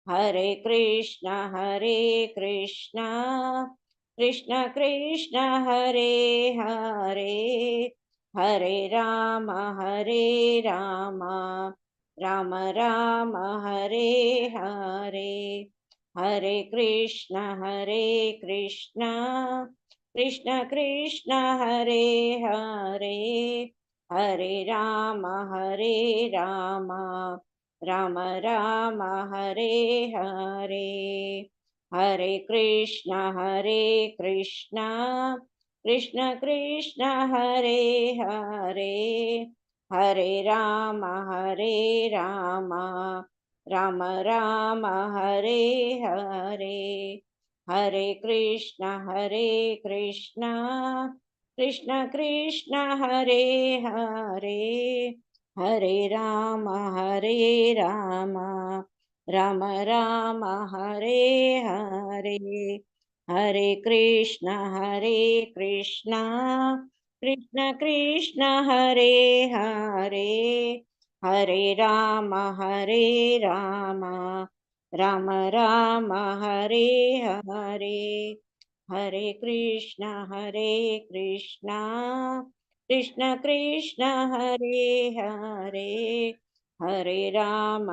हरे कृष्ण कृष्ण कृष्ण हरे हरे, हरे राम राम राम हरे हरे। हरे कृष्ण कृष्ण कृष्ण हरे हरे, हरे राम राम राम हरे हरे। हरे कृष्ण कृष्ण कृष्ण हरे हरे, हरे राम राम राम हरे हरे। हरे कृष्ण कृष्ण कृष्ण हरे हरे, हरे राम राम राम हरे हरे। हरे कृष्ण कृष्ण कृष्ण हरे हरे, हरे राम राम राम हरे हरे। हरे कृष्ण कृष्ण कृष्ण हरे हरे, हरे राम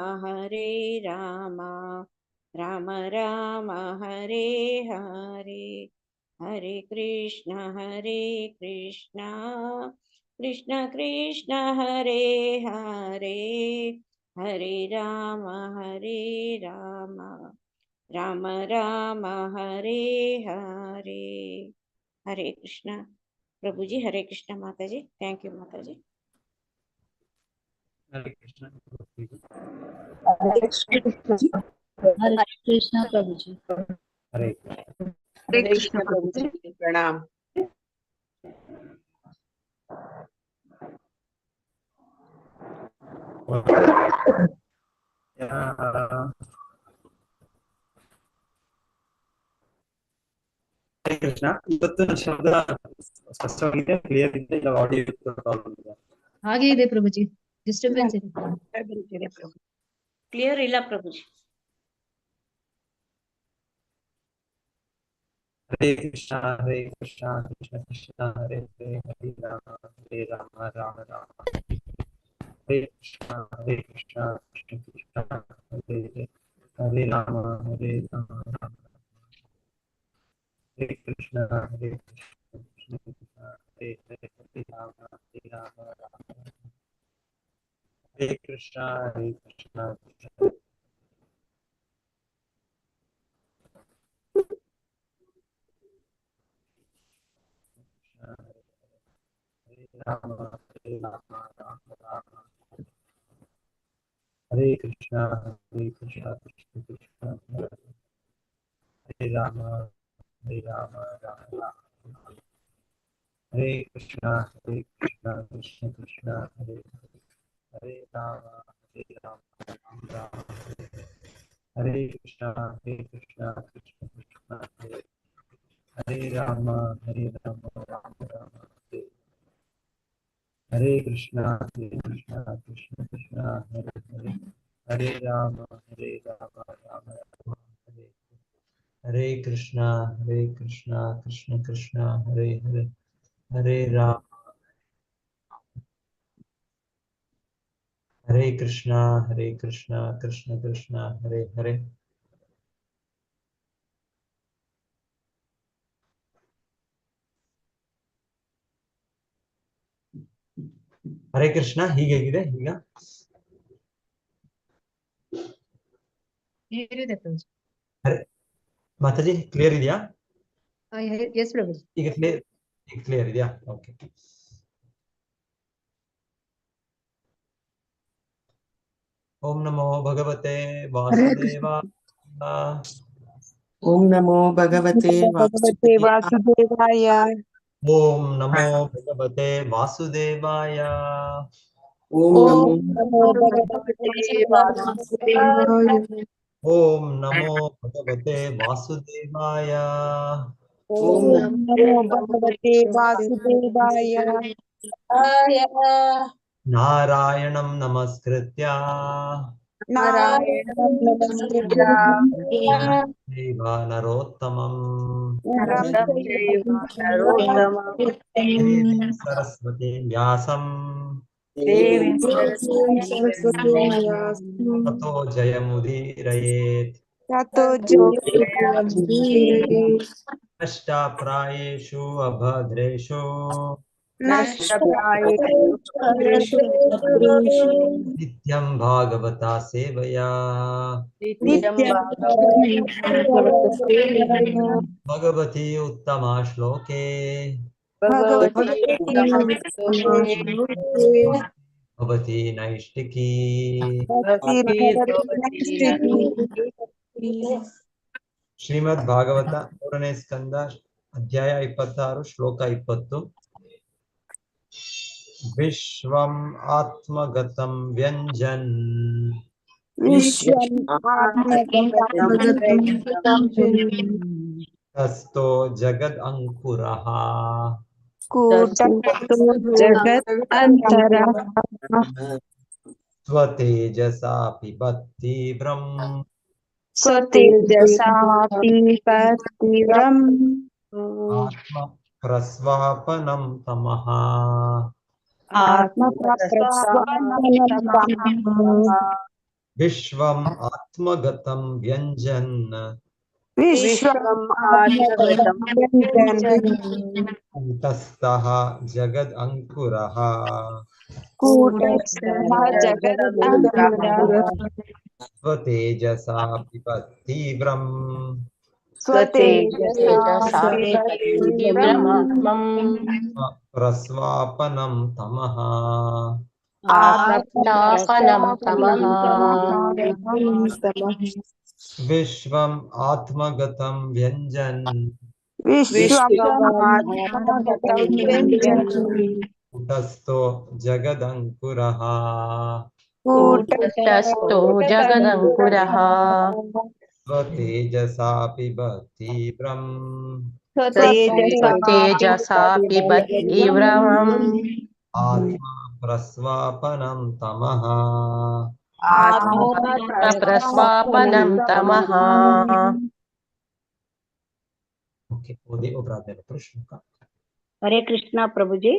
राम राम हरे हरे। हरे कृष्ण कृष्ण कृष्ण हरे हरे, हरे राम राम राम हरे हरे। हरे कृष्णा प्रभु जी, हरे कृष्णा माता जी। Thank you माता जी। हरे कृष्ण हरे कृष्ण प्रभु जी। हरे कृष्ण प्रभु जी, प्रणाम। ಹರೇ ಕೃಷ್ಣ. ಇವತ್ತು ಶಬ್ದ ಸ್ಪಷ್ಟವಾಗಿದೆ, ಕ್ಲಿಯರ್ ಇದೆ, ಇಲ್ಲ ಆಡಿಯೋ ಪ್ರಾಬ್ಲಮ್ ಇದೆ? ಹಾಗೆ ಇದೆ ಪ್ರಭುಜಿ, ಡಿಸ್ಟರ್ಬೆನ್ಸ್ ಇದೆ. ಕ್ಲಿಯರ್ ಇಲ್ಲ ಪ್ರಭುಜಿ. हरे कृष्णा कृष्ण कृष्ण हरे हरे, हरे राम राम राम हरे कृष्णा कृष्ण कृष्ण हरे हरे, हरे राम राम हरे कृष्णा कृष्ण कृष्ण हरे हरे, हरे राम राम हरे कृष्णा कृष्ण राम राम हरे कृष्णा कृष्ण कृष्ण हरे राम राम राम हरे कृष्णा कृष्ण कृष्ण हरे हरे राम राम राम हरे कृष्णा कृष्ण कृष्ण हरे हरे राम राम राम हरे कृष्णा कृष्ण कृष्ण हरे हरे, हरे राम राम हरे हरे कृष्णा कृष्ण कृष्ण हरे हरे, हरे राम हरे कृष्णा कृष्ण कृष्ण हरे हरे। हरे कृष्ण ಹೀಗಿದೆ ಈಗ? ಹೇಗಿದೆ ಪ್ರಭುಜಿ? ಹರೇ ಮಾತಾಜಿ, ಕ್ಲಿಯರ್ ಇದೆಯಾ? ಎಸ್ ಪ್ರಭುಜಿ. ಈಗ ಕ್ಲಿಯರ್ ಇದೆಯಾ? ಓಕೆ. ಓಂ ನಮೋ ಭಗವತೆ ವಾಸುದೇವಾಯ. ओम नमो भगवते वासुदेवाय। ओम नमो भगवते वासुदेवाय। ओम ओम नमो नमो भगवते भगवते वासुदेवाय। ओम नमो भगवते वासुदेवाय। ओम ओम नमो नमो भगवते वासुदेवाय। भगवते नारायणं नमस्कृत्य नारायणं चैव नरोत्तमं नरं चैव देवीं सरस्वतीं व्यासं सरस्वतीं व्यासं ततो जयमुदीरयेत्। ततो जयमुदीरये नष्टाप्रायेषु अभद्रेषु नष्टप्रायेषु नित्यं भागवता सेवया नित्यं भगवती उत्तमा श्लोके भगवती भवती नैष्टिकी। ಶ್ರೀಮದ್ ಭಾಗವತ 3ನೇ ಸ್ಕಂದ ಅಧ್ಯಾಯ 26 ಶ್ಲೋಕ 20. ವಿಶ್ವಂ ಆತ್ಮಗತಂ ವ್ಯಂಜನ್ ತಸ್ಥೋ ಜಗದ್ ಅಂಕುರಃ जगत् अंतरः ಸ್ವತೇಜಸಾ ಪಿಬತ್ತೀವ್ರಂ स्वतेजसा तीव्रम् ಆತ್ಮ ಪ್ರಸ್ವಾಪನಂ ತಮಃ ವಿಶ್ವಂ ಆತ್ಮಗತಂ ವ್ಯಂಜನ್ ಕೂಟಸ್ಥಃ ಜಗದ್ ಅಂಕುರಃ ಸ್ವತೇಜಸಾ ಪಿಬತ್ತೀವ್ರಂ ಪ್ರಸ್ವಾಪನಂ ತಮಃ ವಿಶ್ವಂ ಆತ್ಮಗತಂ ವ್ಯಂಜನ್ ಕೂಟಸ್ಥೋ ಜಗದಂಕುರಃ ಸ್ವತೇಜಸಾ ಪಿಬತ್ತೀವ್ರಂ ಆತ್ಮ ಪ್ರಸ್ವಾಪನಂ ತಮಃ ಓಕೆ ಓದಿ ಒಬ್ಬರಾದ್ಮೇಲೆ ಶ್ಲೋಕ. हरे कृष्णा प्रभु जी।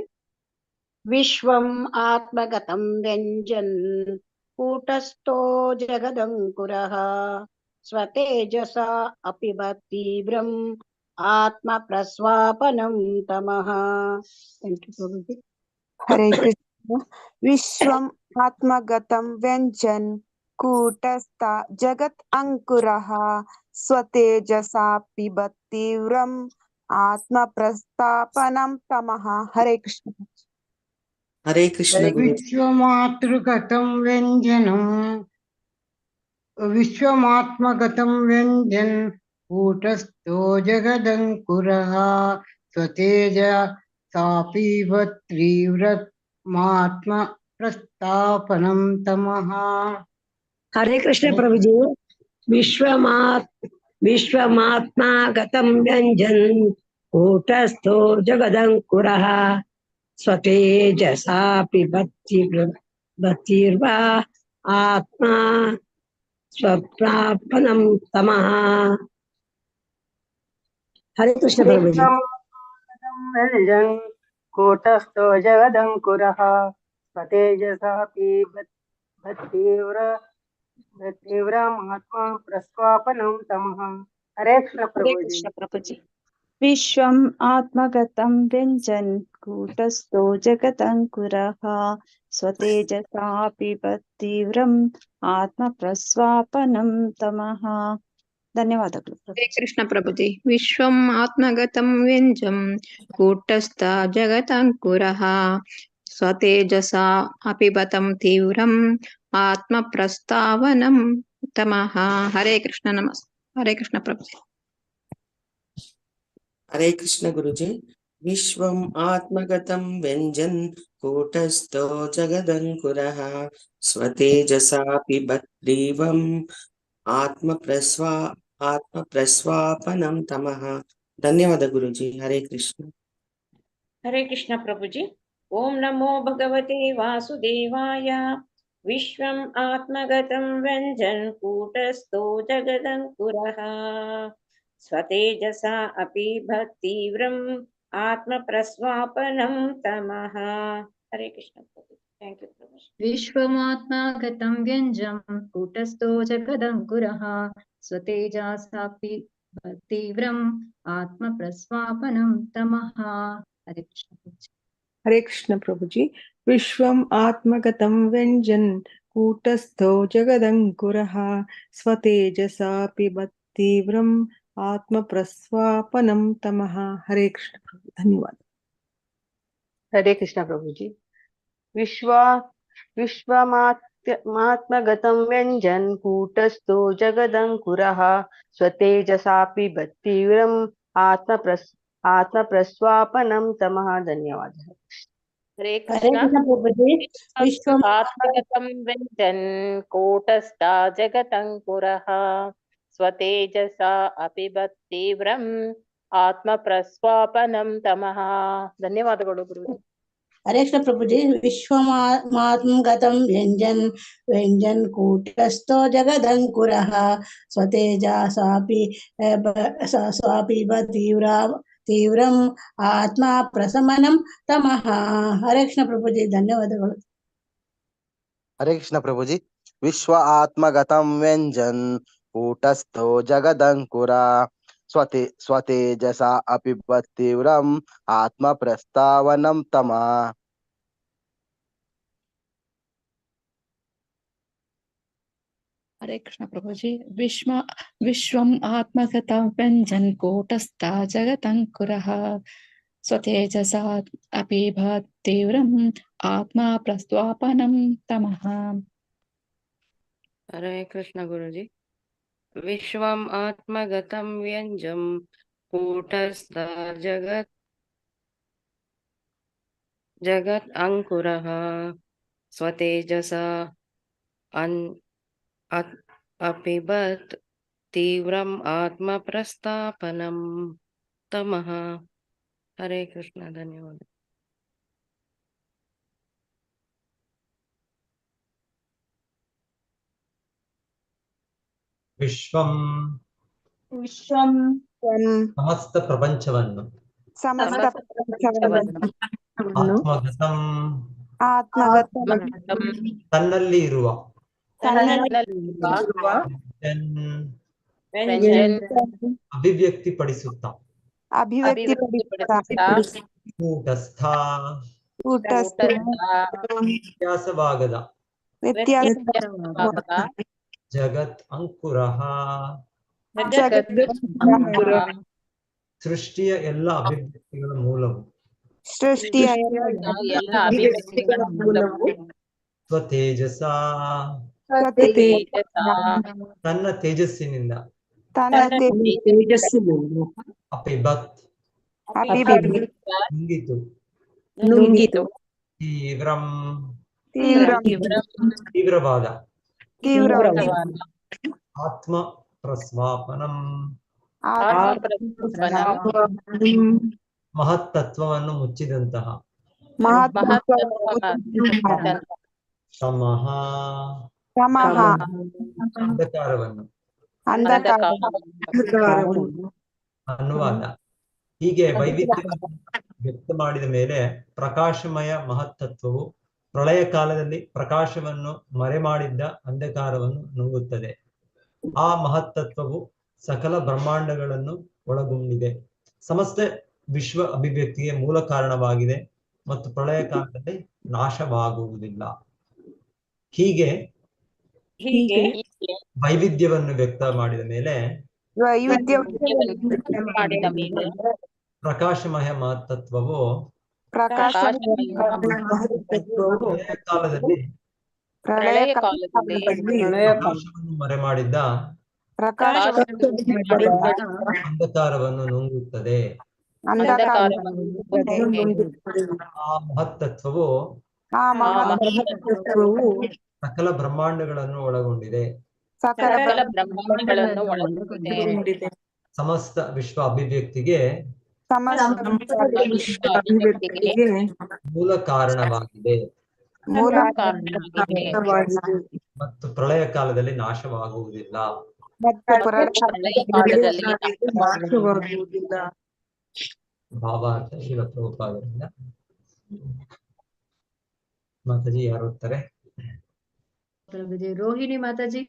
विश्वम् आत्मगतं व्यञ्जन् कूटस्थो जगदङ्कुरः स्वतेजसा अपि तीव्रम् आत्मप्रस्वापनं तमः। थैंक यू प्रभु जी। हरे कृष्ण। विश्वम आत्मगतं व्यञ्जन् कूटस्थ जगत् अंकुरः स्वतेजसा पिबतीव्रम् आत्म प्रस्तापनम तमः। हरे कृष्ण। हरे कृष्ण गुरु। विश्वमातृगतं व्यञ्जनं विश्वमात्मगतं व्यञ्जन् कूटस्थो जगदङ्कुरः स्वतेजसापीवत्रीव्रमात्म प्रस्तापनं तमः। हरे कृष्ण प्रभु जी। विश्वमात्मागतं व्यञ्जन् कूटस्थो जगदङ्कुरः स्वतेजसा पिबतीर्वा आत्मा स्वप्रापनं तमः। हरे कृष्ण प्रभु जी। व्यञ्जन् कूटस्थो जगदङ्कुरः स्वतेजसा तीव्रमात्मा प्रस्वापनं तमः। हरे कृष्ण प्रभु जी। विश्वम आत्मगतं व्यञ्जन् कूटस्थो जगदङ्कुरः स्वतेजसा पिबतीव्रम् आत्म प्रस्वापनं तमः। ಧನ್ಯವಾದಗಳು. ಹರೇ ಕೃಷ್ಣ ಪ್ರಭುಜಿ. ವಿಶ್ವಂ ಆತ್ಮಗತಂ ವ್ಯಂಜಂ ಕೂಟಸ್ಥ ಜಗದಂಕುರಃ ಸ್ವತೇಜಸಾ ಅಪಿಬತಂ ತೀವ್ರಂ ಆತ್ಮ ಪ್ರಸ್ತಾವನಂ ತಮಃ. ಹರೇ ಕೃಷ್ಣ ಹರೇ ಕೃಷ್ಣ ಪ್ರಭುಜಿ. हरे कृष्ण गुरुजी। विश्वम आत्मगतं व्यञ्जन् कूटस्थो जगदङ्कुरः स्वतेजसा पिबतीव्रम् आत्मप्रस्वापनं तमः। धन्यवाद गुरुजी। हरे कृष्ण। हरे कृष्ण प्रभु जी। ओम नमो भगवते वासुदेवाय। विश्वम् आत्मगतं व्यञ्जन् कूटस्थो जगदङ्कुरः स्वतेजसा अपि भक्तिव्रम् आत्मप्रस्वापनं तमः. हरे कृष्ण. थैंक यू प्रभु. विश्वमात्मागतं व्यञ्जं कूटस्थो जगदङ्कुरः स्वतेजसापि तीव्रम् आत्मप्रस्वापनं तमः. हरे कृष्ण. हरे कृष्ण प्रभु जी। विश्वम आत्मगतं व्यञ्जन् कूटस्थो जगदङ्कुरः स्वतेजसा पिबत् तीव्रम् आत्मप्रस्वापनं तमः। हरे कृष्ण प्रभु, धन्यवाद। हरे कृष्ण प्रभु जी। विश्वमात्मगतं व्यञ्जन् कूटस्थो जगदङ्कुरः स्वतेजसापि तीव्रम् आत्मप्रस्वापनं तमः। धन्यवादः। हरे हरे कृष्ण. कृष्ण प्रभु जी। विश्वम आत्मगतं व्यञ्जन् कूटस्था जगदङ्कुरः स्वतेजसा अपिबत् तीव्रम् आत्मप्रस्वापनं तमः. ಧನ್ಯವಾದಗಳು ಗುರುಜಿ. हरे कृष्ण प्रभु जी। विश्वमात्मगतं व्यञ्जन् कूटस्थो जगदङ्कुरः स्वतेजसापि तीव्रम् आत्मा प्रशमनं तमः। हरे कृष्ण प्रभु जी, ಧನ್ಯವಾದಗಳು. हरे कृष्ण प्रभु जी। विश्व आत्मगतं व्यञ्जन् कूटस्थो जगदङ्कुरा स्वतेजसा अपि तीव्रम् आत्मप्रस्तावनं तमः। हरे कृष्ण प्रभु जी। विश्वम आत्मगतं व्यञ्जन् कूटस्था जगदङ्कुरः स्वतेजसा अपि तीव्रम् आत्मा प्रस्वापनं तमः। हरे कृष्ण गुरुजी. विश्वम् आत्मगतं व्यञ्जं कूटस्थ जगत् अंकुरः स्वतेजसा अपिबत् तीव्रम् आत्मप्रस्तापनं तमः. हरे कृष्ण. धन्यवाद. ವಿಶ್ವಂ ಸಮಸ್ತ ಪ್ರಪಂಚವನ್ನು ಆತ್ಮಗತಂ ತನ್ನಲ್ಲಿ ಇರುವ ಅಭಿವ್ಯಕ್ತಿಪಡಿಸುತ್ತಾ ಕೂಟಸ್ಥ ವ್ಯತ್ಯಾಸವಾಗದ ಜಗತ್ ಅಂಕುರಃ ಸೃಷ್ಟಿಯ ಎಲ್ಲ ಅಭಿವ್ಯಕ್ತಿಗಳ ಮೂಲವು ಸ್ವತೇಜಸ ತನ್ನ ತೇಜಸ್ಸಿನಿಂದ ಅಪಿಬತ್ ನುಂಗಿತು ತೀವ್ರವಾದ ಆತ್ಮ ಪ್ರಸ್ವಾಪನಂ ಮಹತ್ತತ್ವವನ್ನು ಮುಚ್ಚಿದಂತಹ ತಮಃ ಅಂಧಕಾರವನ್ನು ಅನುವಾದ. ಹೀಗೆ ವೈವಿಧ್ಯವನ್ನು ವ್ಯಕ್ತ ಮಾಡಿದ ಮೇಲೆ ಪ್ರಕಾಶಮಯ ಮಹತ್ತತ್ವವು ಪ್ರಳಯ ಕಾಲದಲ್ಲಿ ಪ್ರಕಾಶವನ್ನು ಮರೆಮಾಡಿದ್ದ ಅಂಧಕಾರವನ್ನು ನುಂಗುತ್ತದೆ. ಆ ಮಹತ್ತತ್ವವು ಸಕಲ ಬ್ರಹ್ಮಾಂಡಗಳನ್ನು ಒಳಗೊಂಡಿದೆ. ಸಮಸ್ತ ವಿಶ್ವ ಅಭಿವ್ಯಕ್ತಿಗೆ ಮೂಲ ಕಾರಣವಾಗಿದೆ ಮತ್ತು ಪ್ರಳಯ ಕಾಲದಲ್ಲಿ ನಾಶವಾಗುವುದಿಲ್ಲ. ಹೀಗೆ ವೈವಿಧ್ಯವನ್ನು ವ್ಯಕ್ತ ಮಾಡಿದ ಮೇಲೆ ಪ್ರಕಾಶಮಯ ಮಹತ್ತತ್ವವು ಪ್ರಳಯ ಕಾಲದಲ್ಲಿ ಪ್ರಕಾಶವನ್ನು ಮರೆಮಾಡಿದ್ದ ಅಂಧಕಾರವನ್ನು ನುಂಗುತ್ತದೆ. ಆ ಮಹತ್ತತ್ವವು ಸಕಲ ಬ್ರಹ್ಮಾಂಡಗಳನ್ನು ಒಳಗೊಂಡಿದೆ. ಸಮಸ್ತ ವಿಶ್ವ ಅಭಿವ್ಯಕ್ತಿಗೆ ಮೂಲ ಕಾರಣವಾಗಿದೆ. ಮೂಲ ನಾಶವಾಗುವುದಿಲ್ಲ. ಮತ್ತು ಪ್ರಳಯ ಕಾಲದಲ್ಲಿ ನಾಶವಾಗುವುದಿಲ್ಲ. ಮತ್ತು ಪ್ರಳಯಕಾಲದಲ್ಲಿ ನಾಶವಾಗುವುದಿಲ್ಲ. ಭಾವಾರ್ಥ ಶಿವ ಪ್ರಭುಪಾದರಿಂದ. ಮಾತಾಜಿ ಯಾರು ಓದ್ತಾರೆ? ಪ್ರಭುಜಿ ರೋಹಿಣಿ ಮಾತಾಜಿ.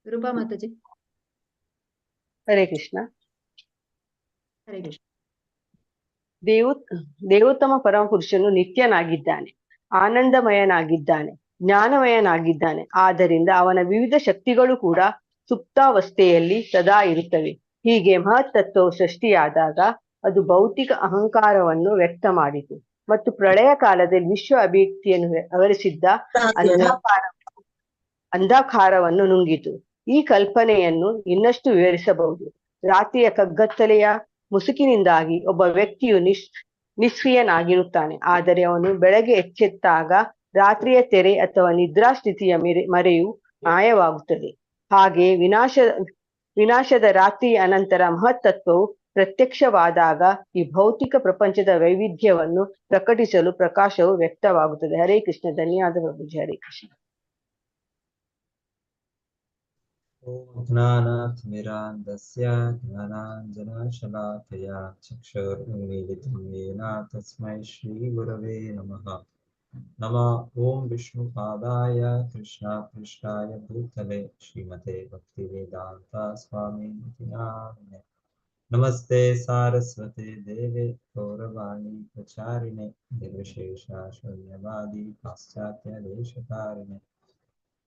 ರೂಪಾ ಮಾತಾಜಿ. ಹರೇ ಕೃಷ್ಣ. ಹರೇ ಕೃಷ್ಣ. ದೇವೋತ್ತಮ ಪರಮ ಪುರುಷನು ನಿತ್ಯನಾಗಿದ್ದಾನೆ, ಆನಂದಮಯನಾಗಿದ್ದಾನೆ, ಜ್ಞಾನಮಯನಾಗಿದ್ದಾನೆ. ಆದ್ದರಿಂದ ಅವನ ವಿವಿಧ ಶಕ್ತಿಗಳು ಕೂಡ ಸುಪ್ತಾವಸ್ಥೆಯಲ್ಲಿ ಸದಾ ಇರುತ್ತವೆ. ಹೀಗೆ ಮಹತ್ತತ್ವವು ಸೃಷ್ಟಿಯಾದಾಗ ಅದು ಭೌತಿಕ ಅಹಂಕಾರವನ್ನು ವ್ಯಕ್ತ ಮಾಡಿತು ಮತ್ತು ಪ್ರಳಯ ಕಾಲದಲ್ಲಿ ವಿಶ್ವ ಅಭಿವ್ಯಕ್ತಿಯನ್ನು ಅವರಿಸಿದ್ದ ಅಂಧಕಾರವನ್ನು ನುಂಗಿತು. ಈ ಕಲ್ಪನೆಯನ್ನು ಇನ್ನಷ್ಟು ವಿವರಿಸಬಹುದು. ರಾತ್ರಿಯ ಕಗ್ಗತ್ತಲೆಯ ಮುಸುಕಿನಿಂದಾಗಿ ಒಬ್ಬ ವ್ಯಕ್ತಿಯು ನಿಷ್ಕ್ರಿಯನಾಗಿರುತ್ತಾನೆ. ಆದರೆ ಅವನು ಬೆಳಗ್ಗೆ ಎಚ್ಚೆತ್ತಾಗ ರಾತ್ರಿಯ ತೆರೆ ಅಥವಾ ನಿದ್ರಾಸ್ಥಿತಿಯ ಮರೆಯು ಮಾಯವಾಗುತ್ತದೆ. ಹಾಗೆ ವಿನಾಶದ ರಾತ್ರಿಯ ಅನಂತರ ಮಹತ್ತತ್ವವು ಪ್ರತ್ಯಕ್ಷವಾದಾಗ ಈ ಭೌತಿಕ ಪ್ರಪಂಚದ ವೈವಿಧ್ಯವನ್ನು ಪ್ರಕಟಿಸಲು ಪ್ರಕಾಶವು ವ್ಯಕ್ತವಾಗುತ್ತದೆ. ಹರೇ ಕೃಷ್ಣ. ಧನ್ಯವಾದ ಪ್ರಭುಜಿ. ಹರೇ ಕೃಷ್ಣ. ಜ್ಞಾನಾತಿಮಿರಾಂಧಸ್ಯ ಜ್ಞಾನಾಂಜನಶಲಾಕಯಾ ಚಕ್ಷುರುನ್ಮೀಲಿತಂ ಯೇನ ತಸ್ಮೈ ಶ್ರೀ ಗುರವೇ ನಮಃ. ನಮಃ ಓಂ ವಿಷ್ಣುಪಾದಾಯ ಕೃಷ್ಣಾಯ ಭೂತಲೆ ಶ್ರೀಮತೆ ಭಕ್ತಿವೇದಾಂತ ಸ್ವಾಮಿನಿತಿ ನಾಮಿನೇ. ನಮಸ್ತೆ ಸಾರಸ್ವತೆ ದೇವೆ ಗೌರವಾಣಿ ಪ್ರಚಾರಿಣೆ ನಿರ್ವಿಶೇಷ ಶೂನ್ಯವಾದಿ ಪಾಶ್ಚಾತ್ಯ ದೇಶಕಾರಿಣೆ.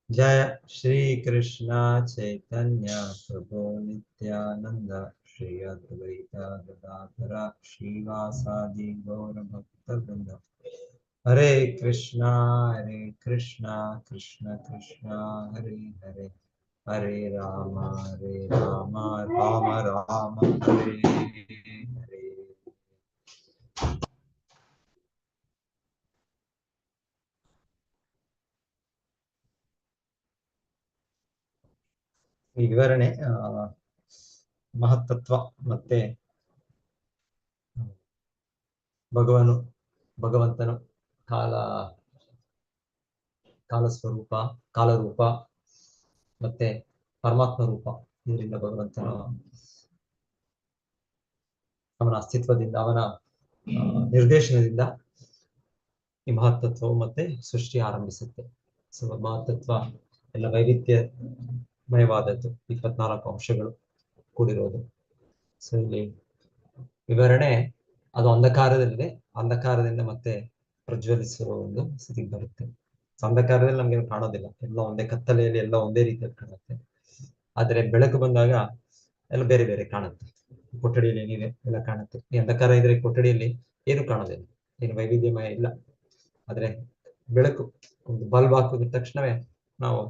जय श्री कृष्ण चैतन्य प्रभु नित्यानंद श्री अद्वैत गदाधर श्रीवासादि गौर भक्त वृंद. हरे कृष्णा कृष्ण कृष्ण हरे हरे, हरे राम राम राम हरे हरे. ಈ ವಿವರಣೆ ಮಹತ್ತತ್ವ ಮತ್ತೆ ಭಗವಂತನು ಕಾಲಸ್ವರೂಪ, ಕಾಲರೂಪ ಮತ್ತೆ ಪರಮಾತ್ಮ ರೂಪ. ಇದರಿಂದ ಭಗವಂತನು ಅವನ ಅಸ್ತಿತ್ವದಿಂದ, ಅವನ ನಿರ್ದೇಶನದಿಂದ ಈ ಮಹತ್ತತ್ವವು ಮತ್ತೆ ಸೃಷ್ಟಿ ಆರಂಭಿಸುತ್ತೆ. ಸೊ ಮಹತ್ತತ್ವ ಎಲ್ಲ ವೈವಿಧ್ಯಮಯವಾದದ್ದು, 24 ಅಂಶಗಳು ಕೂಡಿರೋದು. ಸೊ ಇಲ್ಲಿ ವಿವರಣೆ ಅದು ಅಂಧಕಾರದಿಂದ ಮತ್ತೆ ಪ್ರಜ್ವಲಿಸುವ ಒಂದು ಸ್ಥಿತಿಗೆ ಬರುತ್ತೆ. ಅಂಧಕಾರದಲ್ಲಿ ನಮ್ಗೆ ಕಾಣೋದಿಲ್ಲ, ಎಲ್ಲ ಒಂದೇ ಕತ್ತಲೆಯಲ್ಲಿ ಎಲ್ಲ ಒಂದೇ ರೀತಿಯಲ್ಲಿ ಕಾಣುತ್ತೆ. ಆದ್ರೆ ಬೆಳಕು ಬಂದಾಗ ಎಲ್ಲ ಬೇರೆ ಬೇರೆ ಕಾಣುತ್ತೆ. ಕೊಠಡಿಯಲ್ಲಿ ಏನಿದೆ ಎಲ್ಲ ಕಾಣುತ್ತೆ. ಈ ಅಂಧಕಾರ ಇದ್ರೆ ಕೊಠಡಿಯಲ್ಲಿ ಏನು ಕಾಣೋದಿಲ್ಲ, ಏನು ವೈವಿಧ್ಯಮಯ ಇಲ್ಲ. ಆದ್ರೆ ಬೆಳಕು ಒಂದು ಬಲ್ಬ್ ಹಾಕಿದ ತಕ್ಷಣವೇ ನಾವು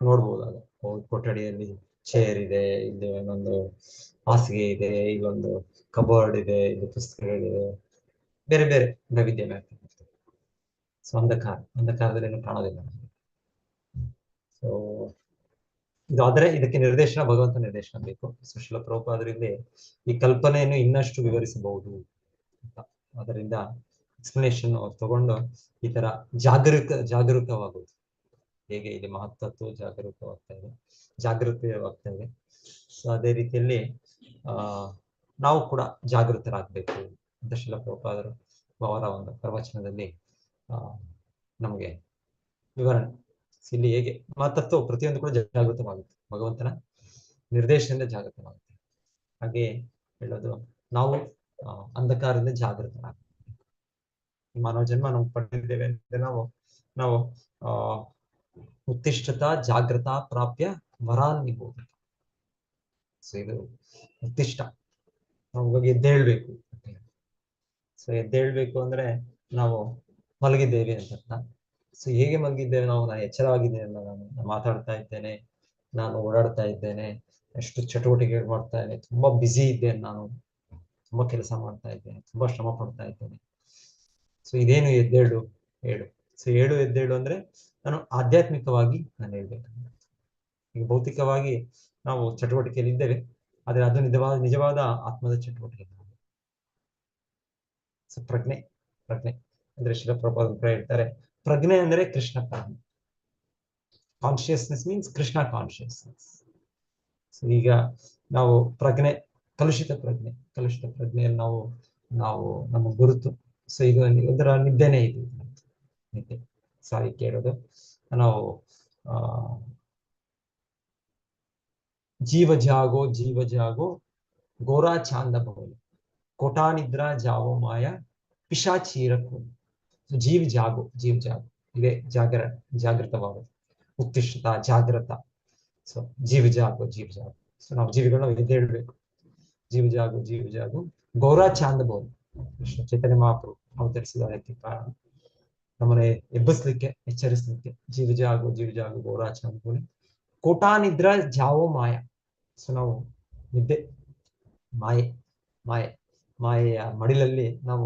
ನೋಡ್ಬೋದಾಗ ಕೊಠಡಿಯಲ್ಲಿ ಚೇರ್ ಇದೆ, ಇಲ್ಲಿ ಒಂದೊಂದು ಹಾಸಿಗೆ ಇದೆ, ಇಲ್ಲೊಂದು ಕಬೋರ್ಡ್ ಇದೆ, ಇಲ್ಲಿ ಪುಸ್ತಕಗಳಿದೆ, ಬೇರೆ ಬೇರೆ ವೈವಿಧ್ಯಮಯ ಆಗ್ತದೆ. ಸೊ ಅಂಧಕಾರದಲ್ಲಿ ಏನು ಕಾಣೋದಿಲ್ಲ. ಸೊ ಇದಾದ್ರೆ ಇದಕ್ಕೆ ಭಗವಂತ ನಿರ್ದೇಶನ ಬೇಕು. ಶ್ರೀಲ ಪ್ರಭುಪಾದರಿಂದ ಈ ಕಲ್ಪನೆಯನ್ನು ಇನ್ನಷ್ಟು ವಿವರಿಸಬಹುದು ಅಂತ. ಅದರಿಂದ ಎಕ್ಸ್ಪ್ಲನೇಷನ್ ತಗೊಂಡು ಈ ತರ ಜಾಗರೂಕವಾಗುವುದು, ಹೇಗೆ ಇಲ್ಲಿ ಮಹತ್ತತ್ವ ಜಾಗೃತವಾಗ್ತಾ ಇದೆ. ಸೊ ಅದೇ ರೀತಿಯಲ್ಲಿ ನಾವು ಕೂಡ ಜಾಗೃತರಾಗಬೇಕು ಅಂತ ಶ್ರೀಲ ಪ್ರಭುಪಾದರು ಅವರ ಒಂದು ಪ್ರವಚನದಲ್ಲಿ ನಮಗೆ ವಿವರಣೆ. ಇಲ್ಲಿ ಹೇಗೆ ಮಹತ್ತತ್ವ ಪ್ರತಿಯೊಂದು ಕೂಡ ಜಾಗೃತವಾಗುತ್ತೆ, ಭಗವಂತನ ನಿರ್ದೇಶನದಿಂದ ಜಾಗೃತವಾಗುತ್ತೆ. ಹಾಗೆ ಹೇಳೋದು, ನಾವು ಅಂಧಕಾರದಿಂದ ಜಾಗೃತರಾಗಬೇಕು. ಮಾನವ ಜನ್ಮ ನಾವು ಪಡೆದಿದ್ದೇವೆ ಅಂದ್ರೆ ನಾವು ಉತ್ತಿಷ್ಠತಾ ಜಾಗೃತ ಪ್ರಾಪ್ಯ ವರಾನ್ ನಿಭೋಧ. ಸೊ ಇದು ಉತ್ತಿಷ್ಠ, ನಾವು ಇವಾಗ ಎದ್ದೇಳ್ಬೇಕು. ಸೊ ಎದ್ದೇಳ್ಬೇಕು ಅಂದ್ರೆ ನಾವು ಮಲಗಿದ್ದೇವೆ ಅಂತ ಅರ್ಥ. ಸೊ ಹೇಗೆ ಮಲಗಿದ್ದೇವೆ ನಾವು? ನಾನು ಎಚ್ಚರವಾಗಿದ್ದೇನೆ, ನಾನು ಮಾತಾಡ್ತಾ ಇದ್ದೇನೆ, ನಾನು ಓಡಾಡ್ತಾ ಇದ್ದೇನೆ, ಎಷ್ಟು ಚಟುವಟಿಕೆಗಳು ಮಾಡ್ತಾ ಇದ್ದೇನೆ, ತುಂಬಾ ಬ್ಯುಸಿ ಇದ್ದೇನೆ, ನಾನು ತುಂಬಾ ಕೆಲಸ ಮಾಡ್ತಾ ಇದ್ದೇನೆ, ತುಂಬಾ ಶ್ರಮ ಪಡ್ತಾ ಇದ್ದೇನೆ. ಸೊ ಇದೇನು ಎದ್ದೇಳು. ಸೊ ಎದ್ದೇಳು ಅಂದ್ರೆ ನಾನು ಆಧ್ಯಾತ್ಮಿಕವಾಗಿ ನಾನು ಹೇಳ್ಬೇಕು. ಈಗ ಭೌತಿಕವಾಗಿ ನಾವು ಚಟುವಟಿಕೆಯಲ್ಲಿ ಇದ್ದೇವೆ, ಆದ್ರೆ ಅದು ನಿಜವಾದ ಆತ್ಮದ ಚಟುವಟಿಕೆ. ಸೊ ಪ್ರಜ್ಞೆ ಅಂದ್ರೆ ಶಿಲ ಪ್ರಭುಪಾದರು ಹೇಳ್ತಾರೆ, ಪ್ರಜ್ಞೆ ಅಂದ್ರೆ ಕೃಷ್ಣ ಪ್ರಜ್ಞೆ. Consciousness means Krishna consciousness. So ಈಗ ನಾವು ಕಲುಷಿತ ಪ್ರಜ್ಞೆಯಲ್ಲಿ ನಾವು ನಮ್ಮ ಗುರುತು. ಸೊ ಈಗ ಇದರ ನಿದ್ದೆನೇ ಇದು, ನಿದ್ದೆ. ಸಾರಿ ಕೇಳೋದು ನಾವು ಜೀವ ಜಾಗೋ ಗೋರಾ ಚಾಂದ ಬಹುಲು ಕೋಟಾ ನಿದ್ರಾ ಜಾವೋ ಮಾಯ ಪಿಶಾಚೀರಕ್ಕೂ. ಜೀವ್ ಜಾಗೋ ಇದೇ ಜಾಗೃತವಾಗೋದು, ಉತ್ತಿಷ್ಠತ, ಜಾಗೃತ. ಸೊ ಜೀವ್ ಜಾಗೋ. ಸೊ ನಾವು ಜೀವಿಗಳನ್ನ ಎದ್ದೇಳ್ಬೇಕು. ಜೀವ್ ಜಾಗೋ ಗೌರಾ ಚಾಂದ ಬಹುಲು. ಕೃಷ್ಣ ಚೈತನ್ಯ ಮಹಾಪ್ರಭು ಅವತರಿಸಿದ ಕಾರಣ ನಮ್ಮನೆ ಎಬ್ಬಿಸ್ಲಿಕ್ಕೆ, ಎಚ್ಚರಿಸಲಿಕ್ಕೆ. ಜೀವ್ ಜಾಗೋ ಗೌರಾ ಚಾಂದ ಬಹುಲು ಕೋಟಾ ನಿದ್ರಾ ಜಾವೋ ಮಾಯ. ಸೊ ನಾವು ನಿದ್ದೆ, ಮಾಯೆಯ ಮಡಿಲಲ್ಲಿ ನಾವು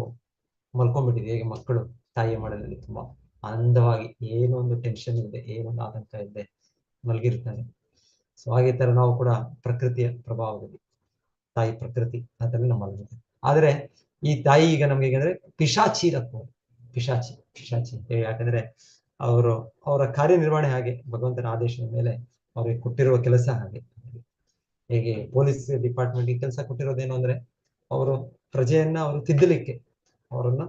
ಮಲ್ಕೊಂಡ್ಬಿಟ್ಟಿದ್ವಿ. ಹೇಗೆ ಮಕ್ಕಳು ತಾಯಿಯ ಮಡಿಲಲ್ಲಿ ತುಂಬಾ ಆನಂದವಾಗಿ, ಏನೊಂದು ಟೆನ್ಷನ್ ಇದೆ, ಏನೊಂದು ಆತಂಕ ಇದೆ, ಮಲಗಿರ್ತಾರೆ. ಸೊ ಹಾಗೆ ತರ ನಾವು ಕೂಡ ಪ್ರಕೃತಿಯ ಪ್ರಭಾವದಲ್ಲಿ, ತಾಯಿ ಪ್ರಕೃತಿ ಅದರಲ್ಲಿ ನಾವು ಮಲಗಿರ್ತೀವಿ. ಆದ್ರೆ ಈ ತಾಯಿ ಈಗ ನಮ್ಗೆ ಹೇಗಂದ್ರೆ ಪಿಶಾಚಿ. ಯಾಕಂದ್ರೆ ಅವರ ಕಾರ್ಯನಿರ್ವಹಣೆ ಹಾಗೆ, ಭಗವಂತನ ಆದೇಶದ ಮೇಲೆ ಅವ್ರಿಗೆ ಕೊಟ್ಟಿರುವ ಕೆಲಸ ಹಾಗೆ. ಹೇಗೆ ಪೊಲೀಸ್ ಡಿಪಾರ್ಟ್ಮೆಂಟ್ ಕೆಲಸ ಕೊಟ್ಟಿರೋದೇನು ಅಂದ್ರೆ, ಅವರು ಪ್ರಜೆಯನ್ನ ತಿದ್ದಲಿಕ್ಕೆ, ಅವರನ್ನ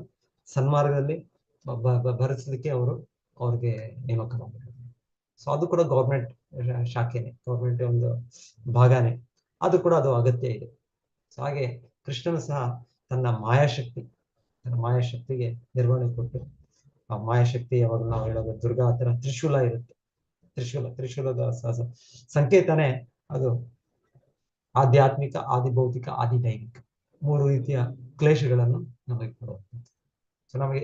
ಸನ್ಮಾರ್ಗದಲ್ಲಿ ಭರಿಸಲಿಕ್ಕೆ ಅವ್ರಿಗೆ ನೇಮಕ ಮಾಡಬೇಕು. ಸೊ ಅದು ಕೂಡ ಗೌರ್ಮೆಂಟ್ ಶಾಖೆನೆ, ಗೌರ್ಮೆಂಟ್ ಒಂದು ಭಾಗನೇ. ಅದು ಅಗತ್ಯ ಇದೆ. ಸೊ ಹಾಗೆ ಕೃಷ್ಣನು ಸಹ ತನ್ನ ಮಾಯಾಶಕ್ತಿಗೆ ನಿರ್ವಹಣೆ ಕೊಟ್ಟು, ಆ ಮಾಯಾಶಕ್ತಿ ಯಾವಾಗ ನಾವು ಹೇಳೋದು ದುರ್ಗಾ ಹತ್ರ ತ್ರಿಶೂಲ ಇರುತ್ತೆ. ತ್ರಿಶೂಲದ ಸಂಕೇತನೇ ಅದು ಆಧ್ಯಾತ್ಮಿಕ, ಆದಿಭೌತಿಕ, ಆದಿದೈವಿಕ 3 ರೀತಿಯ ಕ್ಲೇಶಗಳನ್ನು ನಮಗೆ ಕೊಡುವಂಥದ್ದು. ಸೊ ನಮಗೆ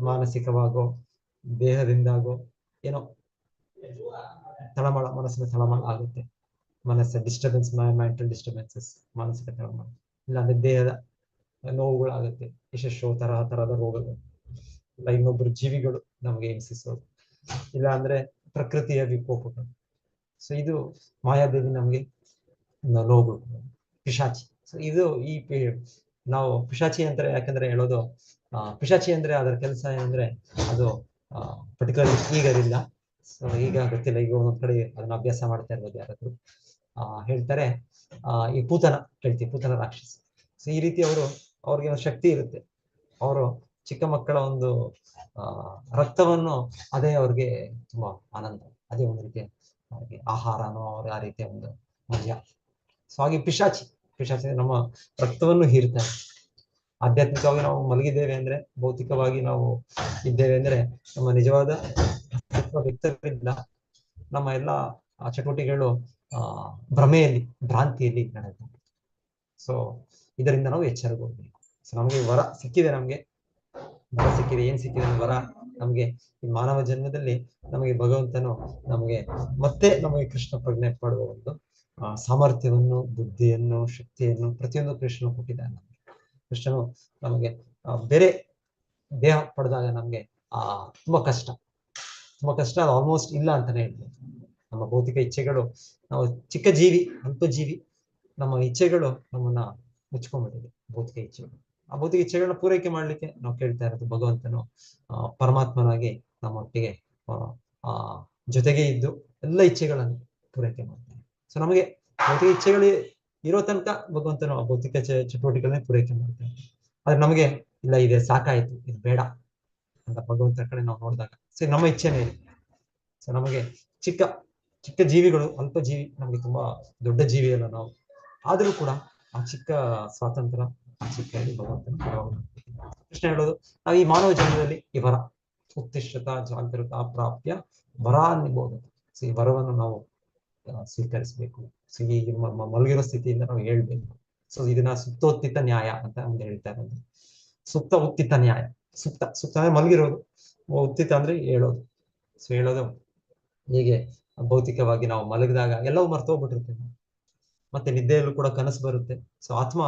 ಮಾನಸಿಕವಾಗೋ, ದೇಹದಿಂದಾಗೋ ಏನೋ ಮನಸ್ಸಿನ ತಳಮಳ ಆಗುತ್ತೆ. ಮನಸ್ಸಿನ ಡಿಸ್ಟರ್ಬೆನ್ಸ್, ಮೆಂಟಲ್ ಡಿಸ್ಟರ್ಬೆನ್ಸಸ್, ಮಾನಸಿಕ ತಳಮಳ. ಇಲ್ಲಾಂದ್ರೆ ದೇಹದ ನೋವುಗಳಾಗುತ್ತೆ, ಯಶಸ್ಸು ತರಹದ ರೋಗಗಳು. ಇಲ್ಲ ಇನ್ನೊಬ್ಬರು ಜೀವಿಗಳು ನಮಗೆ ಹಿಂಸಿಸೋದು, ಇಲ್ಲ ಅಂದ್ರೆ ಪ್ರಕೃತಿಯ ವಿಕೋಪಗಳು. ಸೊ ಇದು ಮಾಯಾದೇವಿ ನಮಗೆ ನೋವುಗಳು, ಪಿಶಾಚಿ. ಸೊ ಇದು ನಾವು ಪಿಶಾಚಿ ಅಂತ ಯಾಕಂದ್ರೆ ಹೇಳೋದು, ಪಿಶಾಚಿ ಅಂದ್ರೆ ಅದರ ಕೆಲಸ ಏನಂದ್ರೆ ಅದು ಪರ್ಟಿಕ್ಯುಲರ್ಲಿ ಈಗದಿಲ್ಲ. ಸೊ ಈಗ ಗೊತ್ತಿಲ್ಲ, ಈಗ ಒಂದೊಂದ್ ಕಡೆ ಅದನ್ನ ಅಭ್ಯಾಸ ಮಾಡ್ತಾ ಇರ್ಬೋದು ಯಾರಾದ್ರು. ಹೇಳ್ತಾರೆ ಈ ಪೂತನ ರಾಕ್ಷಸ. ಸೊ ಈ ರೀತಿ ಅವ್ರಿಗೆ ಒಂದು ಶಕ್ತಿ ಇರುತ್ತೆ. ಅವರು ಚಿಕ್ಕ ಮಕ್ಕಳ ಒಂದು ರಕ್ತವನ್ನು, ಅದೇ ಅವ್ರಿಗೆ ತುಂಬಾ ಆನಂದ, ಅದೇ ಒಂದು ರೀತಿಯ ಅವ್ರಿಗೆ ಆಹಾರನೋ, ಅವ್ರ ಆ ರೀತಿಯ ಒಂದು ಮಜಾ. ಸೊ ಹಾಗೆ ಪಿಶಾಚಿ ನಮ್ಮ ರಕ್ತವನ್ನು ಹೀರ್ತಾರೆ. ಆಧ್ಯಾತ್ಮಿಕವಾಗಿ ನಾವು ಮಲಗಿದ್ದೇವೆ ಅಂದ್ರೆ, ಭೌತಿಕವಾಗಿ ನಾವು ಇದ್ದೇವೆ ಅಂದ್ರೆ, ನಮ್ಮ ನಿಜವಾದ ವ್ಯಕ್ತವಿಲ್ಲ. ನಮ್ಮ ಎಲ್ಲ ಚಟುವಟಿಕೆಗಳು ಭ್ರಾಂತಿಯಲ್ಲಿ ನಡೆಯುತ್ತೆ. ಸೊ ಇದರಿಂದ ನಾವು ಎಚ್ಚರಗೊಳ್ಬೇಕು. ಸೊ ನಮಗೆ ವರ ಸಿಕ್ಕಿದೆ, ಏನ್ ಸಿಕ್ಕಿದೆ ವರ ನಮ್ಗೆ. ಈ ಮಾನವ ಜನ್ಮದಲ್ಲಿ ನಮಗೆ ಭಗವಂತನು ನಮಗೆ ಕೃಷ್ಣ ಪ್ರಜ್ಞೆ ಪಡುವ ಒಂದು ಸಾಮರ್ಥ್ಯವನ್ನು, ಬುದ್ಧಿಯನ್ನು, ಶಕ್ತಿಯನ್ನು ಪ್ರತಿಯೊಂದು ಕೃಷ್ಣನು ಕೊಟ್ಟಿದ್ದಾನೆ. ಕೃಷ್ಣನು ನಮಗೆ ಬೇರೆ ದೇಹ ಪಡೆದಾಗ ನಮ್ಗೆ ತುಂಬಾ ಕಷ್ಟ, ಅದು ಆಲ್ಮೋಸ್ಟ್ ಇಲ್ಲ ಅಂತಾನೆ ಹೇಳ್ಬೋದು. ನಮ್ಮ ಭೌತಿಕ ಇಚ್ಛೆಗಳು, ನಾವು ಚಿಕ್ಕ ಜೀವಿ, ಅಲ್ಪ ಜೀವಿ, ನಮ್ಮ ಇಚ್ಛೆಗಳು ನಮ್ಮನ್ನ ಮುಚ್ಕೊಂಡ್ಬಿಟ್ಟಿದೆ. ಭೌತಿಕ ಇಚ್ಛೆಗಳು, ಆ ಭೌತಿಕ ಇಚ್ಛೆಗಳನ್ನ ಪೂರೈಕೆ ಮಾಡ್ಲಿಕ್ಕೆ ನಾವು ಕೇಳ್ತಾ ಇರೋದು ಭಗವಂತನು ಪರಮಾತ್ಮನಾಗಿ ನಮ್ಮೊಟ್ಟಿಗೆ ಜೊತೆಗೆ ಇದ್ದು ಎಲ್ಲ ಇಚ್ಛೆಗಳನ್ನು ಪೂರೈಕೆ ಮಾಡ್ತಾನೆ. ಸೊ ನಮಗೆ ಭೌತಿಕ ಇಚ್ಛೆಗಳು ಇರೋ ತನಕ ಭಗವಂತನು ಆ ಭೌತಿಕ ಚಟುವಟಿಕೆಗಳನ್ನೇ ಪೂರೈಕೆ ಮಾಡ್ತಾನೆ. ಆದ್ರೆ ನಮಗೆ ಇಲ್ಲ, ಇದೆ ಸಾಕಾಯ್ತು, ಇದು ಬೇಡ ಅಂತ ಭಗವಂತನ ಕಡೆ ನಾವು ನೋಡಿದಾಗ ಸೊ ನಮ್ಮ ಇಚ್ಛೆನೇ ಇದೆ. ಸೊ ನಮಗೆ ಚಿಕ್ಕ ಜೀವಿಗಳು, ಅಲ್ಪ ಜೀವಿ, ನಮಗೆ ತುಂಬಾ ದೊಡ್ಡ ಜೀವಿ ಅಲ್ಲ ನಾವು. ಆದ್ರೂ ಕೂಡ ಆ ಚಿಕ್ಕ ಸ್ವಾತಂತ್ರ್ಯ, ಆ ಚಿಕ್ಕ ಭಗವಂತನ ಕೃಷ್ಣ ಹೇಳೋದು, ನಾವು ಈ ಮಾನವ ಜನ್ಮದಲ್ಲಿ ಈ ವರ ಉತ್ತಿಷ್ಠತ ಜಾಗೃತ ಪ್ರಾಪ್ಯ ವರ ನಿಬೋಧ. ಸೊ ಈ ವರವನ್ನು ನಾವು ಸ್ವೀಕರಿಸಬೇಕು. ಸೊ ಈ ಮಲಗಿರೋ ಸ್ಥಿತಿಯಿಂದ ನಾವು ಹೇಳ್ಬೇಕು. ಸೊ ಇದನ್ನ ಸುಪ್ತೋತ್ತಿತ ನ್ಯಾಯ ಅಂತ ಒಂದು ಹೇಳ್ತಾ ಇರೋದು. ಸುಪ್ತ ಉತ್ತಿತ ನ್ಯಾಯ. ಸುಪ್ತ ಅಂದ್ರೆ ಮಲಗಿರೋದು, ಉತ್ತಿತ ಅಂದ್ರೆ ಹೇಳೋದು. ಸೊ ಹೇಳೋದು ಹೀಗೆ ಭೌತಿಕವಾಗಿ ನಾವು ಮಲಗಿದಾಗ ಎಲ್ಲವೂ ಮರ್ತೋಗ್ಬಿಟ್ಟಿರ್ತೇವೆ. ಮತ್ತೆ ನಿದ್ದೆಯಲ್ಲೂ ಕೂಡ ಕನಸು ಬರುತ್ತೆ. ಸೊ ಆತ್ಮ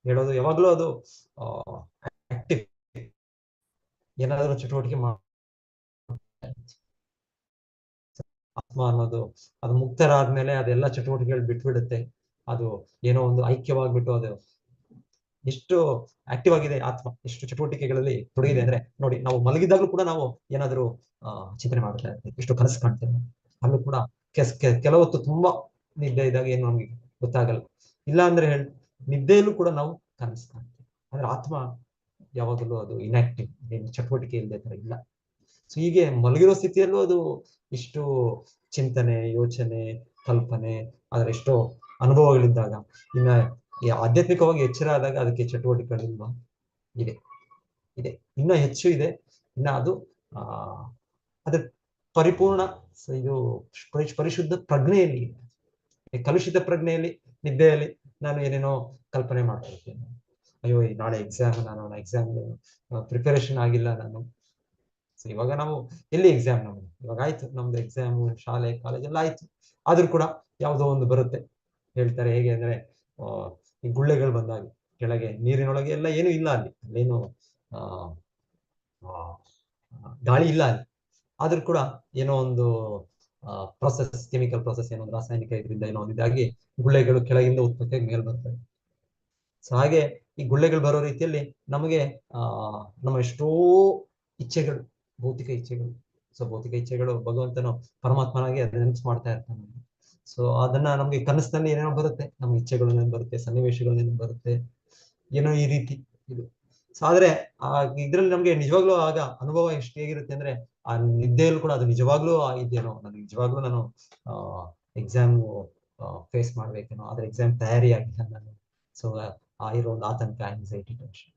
ಹೇಳೋದು ಯಾವಾಗ್ಲೂ ಅದು ಆಕ್ಟಿವ್, ಏನಾದರೂ ಚಟುವಟಿಕೆ ಆತ್ಮ ಅನ್ನೋದು ಅದು ಮುಕ್ತರಾದ್ಮೇಲೆ ಅದೆಲ್ಲ ಚಟುವಟಿಕೆಗಳು ಬಿಟ್ಬಿಡುತ್ತೆ. ಅದು ಏನೋ ಒಂದು ಐಕ್ಯವಾಗ್ಬಿಟ್ಟು ಅದು ಎಷ್ಟು ಆಕ್ಟಿವ್ ಆಗಿದೆ ಆತ್ಮ, ಎಷ್ಟು ಚಟುವಟಿಕೆಗಳಲ್ಲಿ ತೊಡಗಿದೆ ಅಂದ್ರೆ ನೋಡಿ, ನಾವು ಮಲಗಿದಾಗ್ಲೂ ಕೂಡ ನಾವು ಏನಾದರೂ ಚಿಂತನೆ ಮಾಡ್ತಾ ಇರ್ತೀವಿ, ಎಷ್ಟು ಕನಸು ಕಾಣ್ತೇವೆ. ಅಲ್ಲೂ ಕೂಡ ಕೆಲವೊತ್ತು ತುಂಬಾ ನಿದ್ದೆ ಇದ್ದಾಗ ಏನು ನಮ್ಗೆ ಗೊತ್ತಾಗಲ್ಲ. ಇಲ್ಲ ಅಂದ್ರೆ ನಿದ್ದೆಯಲ್ಲೂ ಕೂಡ ನಾವು ಕನಸು ಕಾಣ್ತೇವೆ. ಅಂದ್ರೆ ಆತ್ಮ ಯಾವಾಗಲೂ ಅದು ಇನ್ಆಕ್ಟಿವ್, ಏನು ಚಟುವಟಿಕೆ ಇಲ್ಲದೆ ತರ ಇಲ್ಲ. ಸೊ ಹೀಗೆ ಮಲಗಿರೋ ಸ್ಥಿತಿಯಲ್ಲೂ ಅದು ಇಷ್ಟು ಚಿಂತನೆ, ಯೋಚನೆ, ಕಲ್ಪನೆ, ಅದರ ಎಷ್ಟೋ ಅನುಭವಗಳಿದ್ದಾಗ, ಇನ್ನ ಆಧ್ಯಾತ್ಮಿಕವಾಗಿ ಎಚ್ಚರ ಆದಾಗ ಅದಕ್ಕೆ ಚಟುವಟಿಕೆಗಳಿಲ್ವಾ? ಇದೆ ಇದೆ, ಇನ್ನ ಹೆಚ್ಚು ಇದೆ. ಇನ್ನ ಅದು ಅದ್ರ ಪರಿಪೂರ್ಣ ಇದು ಪರಿಶುದ್ಧ ಪ್ರಜ್ಞೆಯಲ್ಲಿ ಇದೆ. ಕಲುಷಿತ ಪ್ರಜ್ಞೆಯಲ್ಲಿ, ನಿದ್ದೆಯಲ್ಲಿ ನಾನು ಏನೇನೋ ಕಲ್ಪನೆ ಮಾಡ್ತಿರ್ತೇನೆ. ಅಯ್ಯೋ ನಾಳೆ ಎಕ್ಸಾಮ್, ನಾನು ಎಕ್ಸಾಮ್ ಪ್ರಿಪರೇಷನ್ ಆಗಿಲ್ಲ ನಾನು. ಇವಾಗ ನಾವು ಎಲ್ಲಿ ಎಕ್ಸಾಮ್, ನಮ್ದು ಇವಾಗ ಆಯ್ತು, ನಮ್ದು ಎಕ್ಸಾಮ್ ಶಾಲೆ ಕಾಲೇಜ್ ಎಲ್ಲ ಆಯ್ತು. ಆದ್ರೂ ಕೂಡ ಯಾವುದೋ ಒಂದು ಬರುತ್ತೆ. ಹೇಳ್ತಾರೆ ಹೇಗೆ ಅಂದ್ರೆ, ಈ ಗುಳ್ಳೆಗಳು ಬಂದಾಗ ಕೆಳಗೆ ನೀರಿನೊಳಗೆ ಎಲ್ಲ ಏನು ಇಲ್ಲ, ಅಲ್ಲೇನು ಗಾಳಿ ಇಲ್ಲ ಅಲ್ಲಿ. ಆದ್ರೂ ಕೂಡ ಏನೋ ಒಂದು ಪ್ರೊಸೆಸ್, ಕೆಮಿಕಲ್ ಪ್ರೊಸೆಸ್, ಏನೋ ಒಂದು ರಾಸಾಯನಿಕ ಇದರಿಂದ ಏನೋ ಒಂದಿದಾಗಿ ಗುಳ್ಳೆಗಳು ಕೆಳಗಿಂದ ಉತ್ಪತ್ತಿಯಾಗಿ ಮೇಲೆ ಬರ್ತವೆ. ಸೊ ಹಾಗೆ ಈ ಗುಳ್ಳೆಗಳು ಬರೋ ರೀತಿಯಲ್ಲಿ ನಮಗೆ ನಮ್ಮ ಎಷ್ಟೋ ಇಚ್ಛೆಗಳು, ಭೌತಿಕ ಇಚ್ಛೆಗಳು. ಸೊ ಭೌತಿಕ ಇಚ್ಛೆಗಳು ಭಗವಂತನು ಪರಮಾತ್ಮನಾಗಿ ಅದನ್ನ ನೆನಪು ಮಾಡ್ತಾ ಇರ್ತಾನೆ. ಸೊ ಅದನ್ನ ನಮ್ಗೆ ಕನಸಿನಲ್ಲಿ ಏನೇನೋ ಬರುತ್ತೆ, ನಮ್ಮ ಇಚ್ಛೆಗಳು ಬರುತ್ತೆ, ಸನ್ನಿವೇಶಗಳು ಬರುತ್ತೆ, ಏನೋ ಈ ರೀತಿ ಇದು. ಸೊ ಆದ್ರೆ ಇದ್ರಲ್ಲಿ ನಮ್ಗೆ ನಿಜವಾಗ್ಲೂ ಆಗ ಅನುಭವ ಎಷ್ಟು ಹೇಗಿರುತ್ತೆ ಅಂದ್ರೆ, ಆ ನಿದ್ದೆಯಲ್ಲೂ ಕೂಡ ಅದು ನಿಜವಾಗ್ಲೂ ಇದೆಯೇನೋ, ನನಗೆ ನಿಜವಾಗ್ಲೂ ನಾನು ಎಕ್ಸಾಮ್ ಫೇಸ್ ಮಾಡ್ಬೇಕೇನೋ, ಆದ್ರೆ ಎಕ್ಸಾಮ್ ತಯಾರಿ ಆಗಿಲ್ಲ ನಾನು. ಸೊ ಇರೋ ಒಂದು ಆತಂಕ, ಆಂಗ್ಸೈಟಿ, ಟೆನ್ಷನ್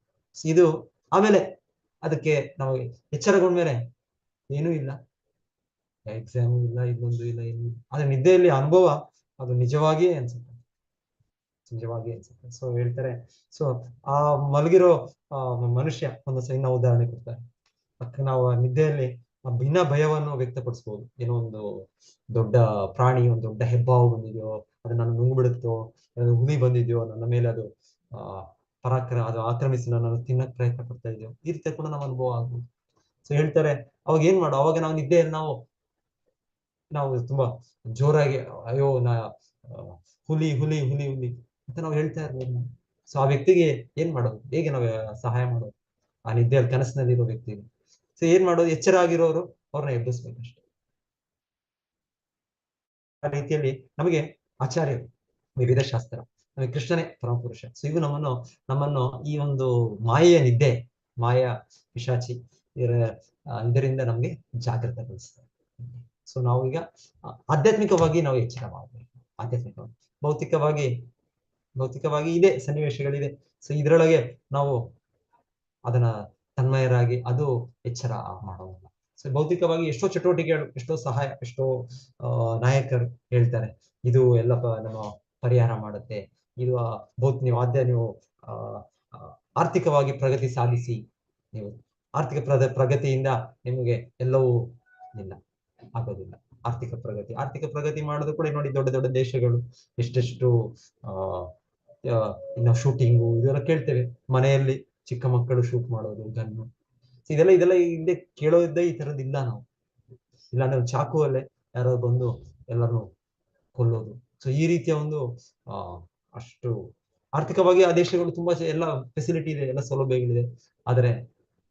ಇದು. ಆಮೇಲೆ ಅದಕ್ಕೆ ನಾವು ಎಚ್ಚರಗೊಂಡ್ಮೇಲೆ ಏನೂ ಇಲ್ಲ, ಎಕ್ಸಾಮು ಇಲ್ಲ, ಇನ್ನೊಂದು ಇಲ್ಲ, ಏನು. ಆದ್ರೆ ನಿದ್ದೆಯಲ್ಲಿ ಅನುಭವ ಅದು ನಿಜವಾಗಿಯೇ ಅನ್ಸುತ್ತೆ, ನಿಜವಾಗಿ ಅನ್ಸುತ್ತೆ. ಸೊ ಹೇಳ್ತಾರೆ, ಸೊ ಆ ಮಲಗಿರೋ ಮನುಷ್ಯ ಒಂದು ಸಣ್ಣ ಉದಾಹರಣೆ ಕೊಡ್ತಾರೆ. ನಾವು ನಿದ್ದೆಯಲ್ಲಿ ಭಿನ್ನ ಭಯವನ್ನು ವ್ಯಕ್ತಪಡಿಸ್ಬೋದು. ಏನೋ ಒಂದು ದೊಡ್ಡ ಪ್ರಾಣಿ, ಒಂದು ದೊಡ್ಡ ಹೆಬ್ಬಾವು ಬಂದಿದೆಯೋ, ಅದು ನನ್ನ ನುಂಗ್ಬಿಡುತ್ತೋ, ಹುಲಿ ಬಂದಿದೆಯೋ ನನ್ನ ಮೇಲೆ, ಅದು ಅದು ಆಕ್ರಮಿಸಿ ನನ್ನನ್ನು ತಿನ್ನಕ್ ಪ್ರಯತ್ನ ಪಡ್ತಾ ಇದೆಯೋ, ಈ ರೀತಿ ಕೂಡ ನಾವು ಅನುಭವ ಆಗ್ಬೋದು. ಸೊ ಹೇಳ್ತಾರೆ, ಅವಾಗ ಏನ್ ಮಾಡೋ, ಅವಾಗ ನಾವು ನಿದ್ದೆಯಲ್ಲಿ ನಾವು ತುಂಬಾ ಜೋರಾಗಿ ಅಯ್ಯೋ ಹುಲಿ ಹುಲಿ ಹುಲಿ ಹುಲಿ ಅಂತ ನಾವು ಹೇಳ್ತಾ ಇರ್ಬೋದು. ಸೊ ಆ ವ್ಯಕ್ತಿಗೆ ಏನ್ ಮಾಡೋದು, ಹೇಗೆ ನಾವು ಸಹಾಯ ಮಾಡೋದು, ಆ ನಿದ್ದೆಯಲ್ಲಿ ಕನಸಿನಲ್ಲಿರೋ ವ್ಯಕ್ತಿಗೆ? ಸೊ ಏನ್ ಮಾಡೋದು, ಎಚ್ಚರ ಆಗಿರೋರು ಅವ್ರನ್ನ ಎಬ್ಬಿಸ್ಬೇಕಷ್ಟೆ. ಆ ರೀತಿಯಲ್ಲಿ ನಮಗೆ ಆಚಾರ್ಯರು, ವಿವಿಧ ಶಾಸ್ತ್ರ, ನಮಗೆ ಕೃಷ್ಣನೇ ಪರಮಪುರುಷ. ಸೊ ಇವು ನಮ್ಮನ್ನು ಈ ಒಂದು ಮಾಯೆಯ ನಿದ್ದೆ, ಮಾಯಾ ಪಿಶಾಚಿ ಇದರಿಂದ ನಮ್ಗೆ ಜಾಗೃತಗೊಳಿಸ್ತಾರೆ. ಸೊ ನಾವು ಈಗ ಆಧ್ಯಾತ್ಮಿಕವಾಗಿ ನಾವು ಎಚ್ಚರ ಮಾಡಬೇಕು. ಆಧ್ಯಾತ್ಮಿಕವಾಗಿ, ಭೌತಿಕವಾಗಿ ಇದೆ ಸನ್ನಿವೇಶಗಳಿದೆ. ಸೊ ಇದರೊಳಗೆ ನಾವು ಅದನ್ನ ತನ್ಮಯರಾಗಿ ಅದು ಎಚ್ಚರ ಮಾಡೋದಿಲ್ಲ. ಸೊ ಭೌತಿಕವಾಗಿ ಎಷ್ಟೋ ಚಟುವಟಿಕೆಗಳು, ಎಷ್ಟೋ ಸಹಾಯ, ಎಷ್ಟೋ ನಾಯಕರು ಹೇಳ್ತಾರೆ, ಇದು ಎಲ್ಲ ನಮ್ಮ ಪರಿಹಾರ ಮಾಡುತ್ತೆ, ಇದು ನೀವು ಆರ್ಥಿಕವಾಗಿ ಪ್ರಗತಿ ಸಾಧಿಸಿ, ನೀವು ಆರ್ಥಿಕ ಪ್ರಗತಿಯಿಂದ ನಿಮಗೆ ಎಲ್ಲವೂ ಇಲ್ಲ, ಆಗೋದಿಲ್ಲ. ಆರ್ಥಿಕ ಪ್ರಗತಿ ಮಾಡೋದು ಕೂಡ ನೋಡಿ, ದೊಡ್ಡ ದೊಡ್ಡ ದೇಶಗಳು ಎಷ್ಟೆಷ್ಟು ಇನ್ನು ಶೂಟಿಂಗು ಇದೆಲ್ಲ ಕೇಳ್ತೇವೆ. ಮನೆಯಲ್ಲಿ ಚಿಕ್ಕ ಮಕ್ಕಳು ಶೂಟ್ ಮಾಡೋದು, ಗನ್ನು, ಇದೆಲ್ಲ ಹಿಂದೆ ಕೇಳೋದಿದ್ದ ಈ ತರದಿಲ್ಲ ನಾವು. ಇಲ್ಲಾಂದ್ರೆ ಚಾಕುವಲ್ಲೇ ಯಾರೋ ಬಂದು ಎಲ್ಲರನ್ನು ಕೊಲ್ಲೋದು. ಸೊ ಈ ರೀತಿಯ ಒಂದು ಅಷ್ಟು ಆರ್ಥಿಕವಾಗಿ ಆ ದೇಶಗಳು ತುಂಬಾ ಎಲ್ಲ ಫೆಸಿಲಿಟಿ ಇದೆ, ಎಲ್ಲ ಸೌಲಭ್ಯಗಳಿದೆ. ಆದರೆ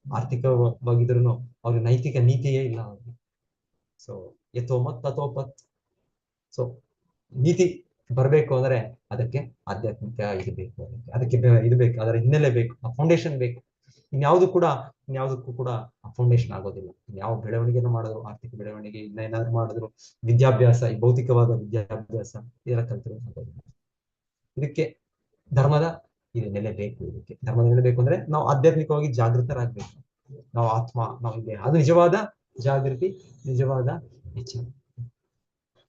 ಆರ್ಥಿಕವಾಗಿದ್ರು ಅವ್ರಿಗೆ ನೈತಿಕ ನೀತಿಯೇ ಇಲ್ಲ ಅವ್ರಿಗೆ. ಸೊ ಯಥೋಮತ್ ತಥೋಪತ್. ಸೊ ನೀತಿ ಬರಬೇಕು ಅಂದ್ರೆ ಅದಕ್ಕೆ ಆಧ್ಯಾತ್ಮಿಕ ಇದು ಬೇಕು, ಅದಕ್ಕೆ ಇದು ಬೇಕು, ಅದರ ಹಿನ್ನೆಲೆ ಬೇಕು, ಆ ಫೌಂಡೇಶನ್ ಬೇಕು. ಇನ್ಯಾವುದಕ್ಕೂ ಕೂಡ ಆ ಫೌಂಡೇಶನ್ ಆಗೋದಿಲ್ಲ. ಯಾವ ಬೆಳವಣಿಗೆನೂ ಮಾಡಿದ್ರು, ಆರ್ಥಿಕ ಬೆಳವಣಿಗೆ ಏನಾದ್ರು ಮಾಡಿದ್ರು, ವಿದ್ಯಾಭ್ಯಾಸ, ಈ ಭೌತಿಕವಾದ ವಿದ್ಯಾಭ್ಯಾಸ ಇದೆಲ್ಲ ಕಲ್ತಿರೋ ಆಗೋದಿಲ್ಲ. ಇದಕ್ಕೆ ಧರ್ಮದ ಇದು ನೆಲೆ ಬೇಕು. ಇದಕ್ಕೆ ಧರ್ಮದ ನೆಲೆ ಬೇಕು ಅಂದ್ರೆ ನಾವು ಆಧ್ಯಾತ್ಮಿಕವಾಗಿ ಜಾಗೃತರಾಗಬೇಕು. ನಾವು ಆತ್ಮ, ನಾವು ಇದೆ, ಅದು ನಿಜವಾದ ಜಾಗೃತಿ, ನಿಜವಾದ ಎಚ್ಚರ.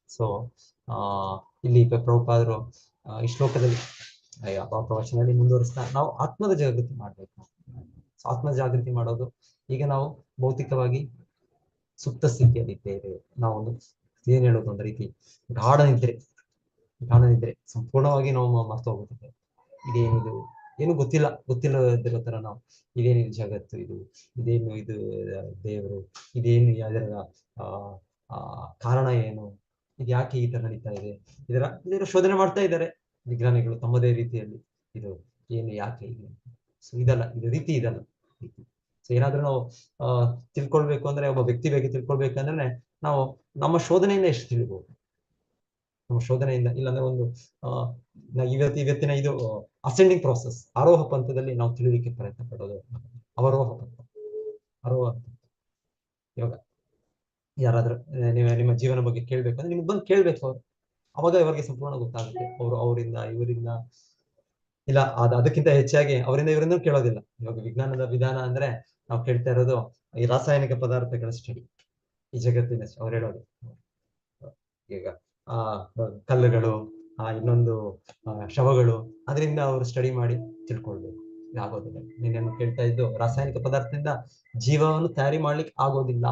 ಸೊ ಇಲ್ಲಿ ಪ್ರಭುಪಾದರು ಈ ಶ್ಲೋಕದಲ್ಲಿ ಪ್ರವಚನದಲ್ಲಿ ಮುಂದುವರಿಸ್ತಾ ನಾವು ಆತ್ಮದ ಜಾಗೃತಿ ಮಾಡ್ಬೇಕು. ಆತ್ಮ ಜಾಗೃತಿ ಮಾಡೋದು, ಈಗ ನಾವು ಭೌತಿಕವಾಗಿ ಸುಪ್ತ ಸ್ಥಿತಿಯಲ್ಲಿ ಇದ್ದೇವೆ. ನಾವೊಂದು ಏನ್ ಹೇಳೋದು, ಒಂದು ರೀತಿ ಗಾಢ ನಿದ್ರೆ ಸಂಪೂರ್ಣವಾಗಿ ನಾವು ಮರ್ತು ಹೋಗ್ಬಿಟ್ಟಿದ್ದೇವೆ. ಇದೇನಿದು, ಏನು ಗೊತ್ತಿಲ್ಲದಿರೋ ತರ ನಾವು ಇದೇನಿದು ಜಗತ್ತು, ಇದೇನು ಇದು ದೇವರು, ಇದೇನು ಅದರ ಕಾರಣ ಏನು, ಇದು ಯಾಕೆ ಈ ತರ ನಡೀತಾ ಇದೆ, ಇದರ ಶೋಧನೆ ಮಾಡ್ತಾ ಇದ್ದಾರೆ. ವಿಜ್ಞಾನಿಗಳು ತಮ್ಮದೇ ರೀತಿಯಲ್ಲಿ ಇದು ಏನು ಯಾಕೆ ಹೀಗೆ, ಸೊ ಇದಲ್ಲ, ಇದು ರೀತಿ ಇದಲ್ಲ. ಸೊ ಏನಾದ್ರೂ ನಾವು ತಿಳ್ಕೊಳ್ಬೇಕು ಅಂದ್ರೆ, ಒಬ್ಬ ವ್ಯಕ್ತಿ ಬಗ್ಗೆ ತಿಳ್ಕೊಳ್ಬೇಕಂದ್ರೆ ನಾವು ನಮ್ಮ ಶೋಧನೆಯಿಂದ ಎಷ್ಟು ತಿಳಿಬಹುದು, ನಮ್ಮ ಶೋಧನೆಯಿಂದ. ಇಲ್ಲಾಂದ್ರೆ ಒಂದು ಇವತ್ತಿನ ಇದು ಅಸೆಂಡಿಂಗ್ ಪ್ರಾಸೆಸ್, ಆರೋಹ ಪಂಥದಲ್ಲಿ ನಾವು ತಿಳಿಲಿಕ್ಕೆ ಪ್ರಯತ್ನ ಪಡೋದು, ಅವರೋಹ ಪಂಥ, ಆರೋಹ ಪಂಥ. ಇವಾಗ ಯಾರಾದ್ರೂ ನಿಮ್ಮ ಜೀವನ ಬಗ್ಗೆ ಕೇಳ್ಬೇಕಂದ್ರೆ ನಿಮ್ಗೆ ಬಂದು ಕೇಳ್ಬೇಕು ಅವ್ರು, ಅವಾಗ ಇವರಿಗೆ ಸಂಪೂರ್ಣ ಗೊತ್ತಾಗುತ್ತೆ. ಅವರಿಂದ ಇವರಿಂದ ಇಲ್ಲ, ಅದಕ್ಕಿಂತ ಹೆಚ್ಚಾಗಿ ಅವರಿಂದ ಇವರಿಂದ ಕೇಳೋದಿಲ್ಲ. ಇವಾಗ ವಿಜ್ಞಾನದ ವಿಧಾನ ಅಂದ್ರೆ ನಾವು ಕೇಳ್ತಾ ಇರೋದು ಈ ರಾಸಾಯನಿಕ ಪದಾರ್ಥಗಳ ಸ್ಟಡಿ, ಈ ಜಗತ್ತಿನ ಅವ್ರು ಹೇಳೋದು. ಈಗ ಕಲ್ಲುಗಳು, ಇನ್ನೊಂದು ಶವಗಳು, ಅದರಿಂದ ಅವರು ಸ್ಟಡಿ ಮಾಡಿ ತಿಳ್ಕೊಳ್ಬೇಕು. ಆಗೋದಿಲ್ಲ. ನೀನೇನು ಕೇಳ್ತಾ ಇದ್ದು ರಾಸಾಯನಿಕ ಪದಾರ್ಥದಿಂದ ಜೀವವನ್ನು ತಯಾರಿ ಮಾಡ್ಲಿಕ್ಕೆ ಆಗೋದಿಲ್ಲ.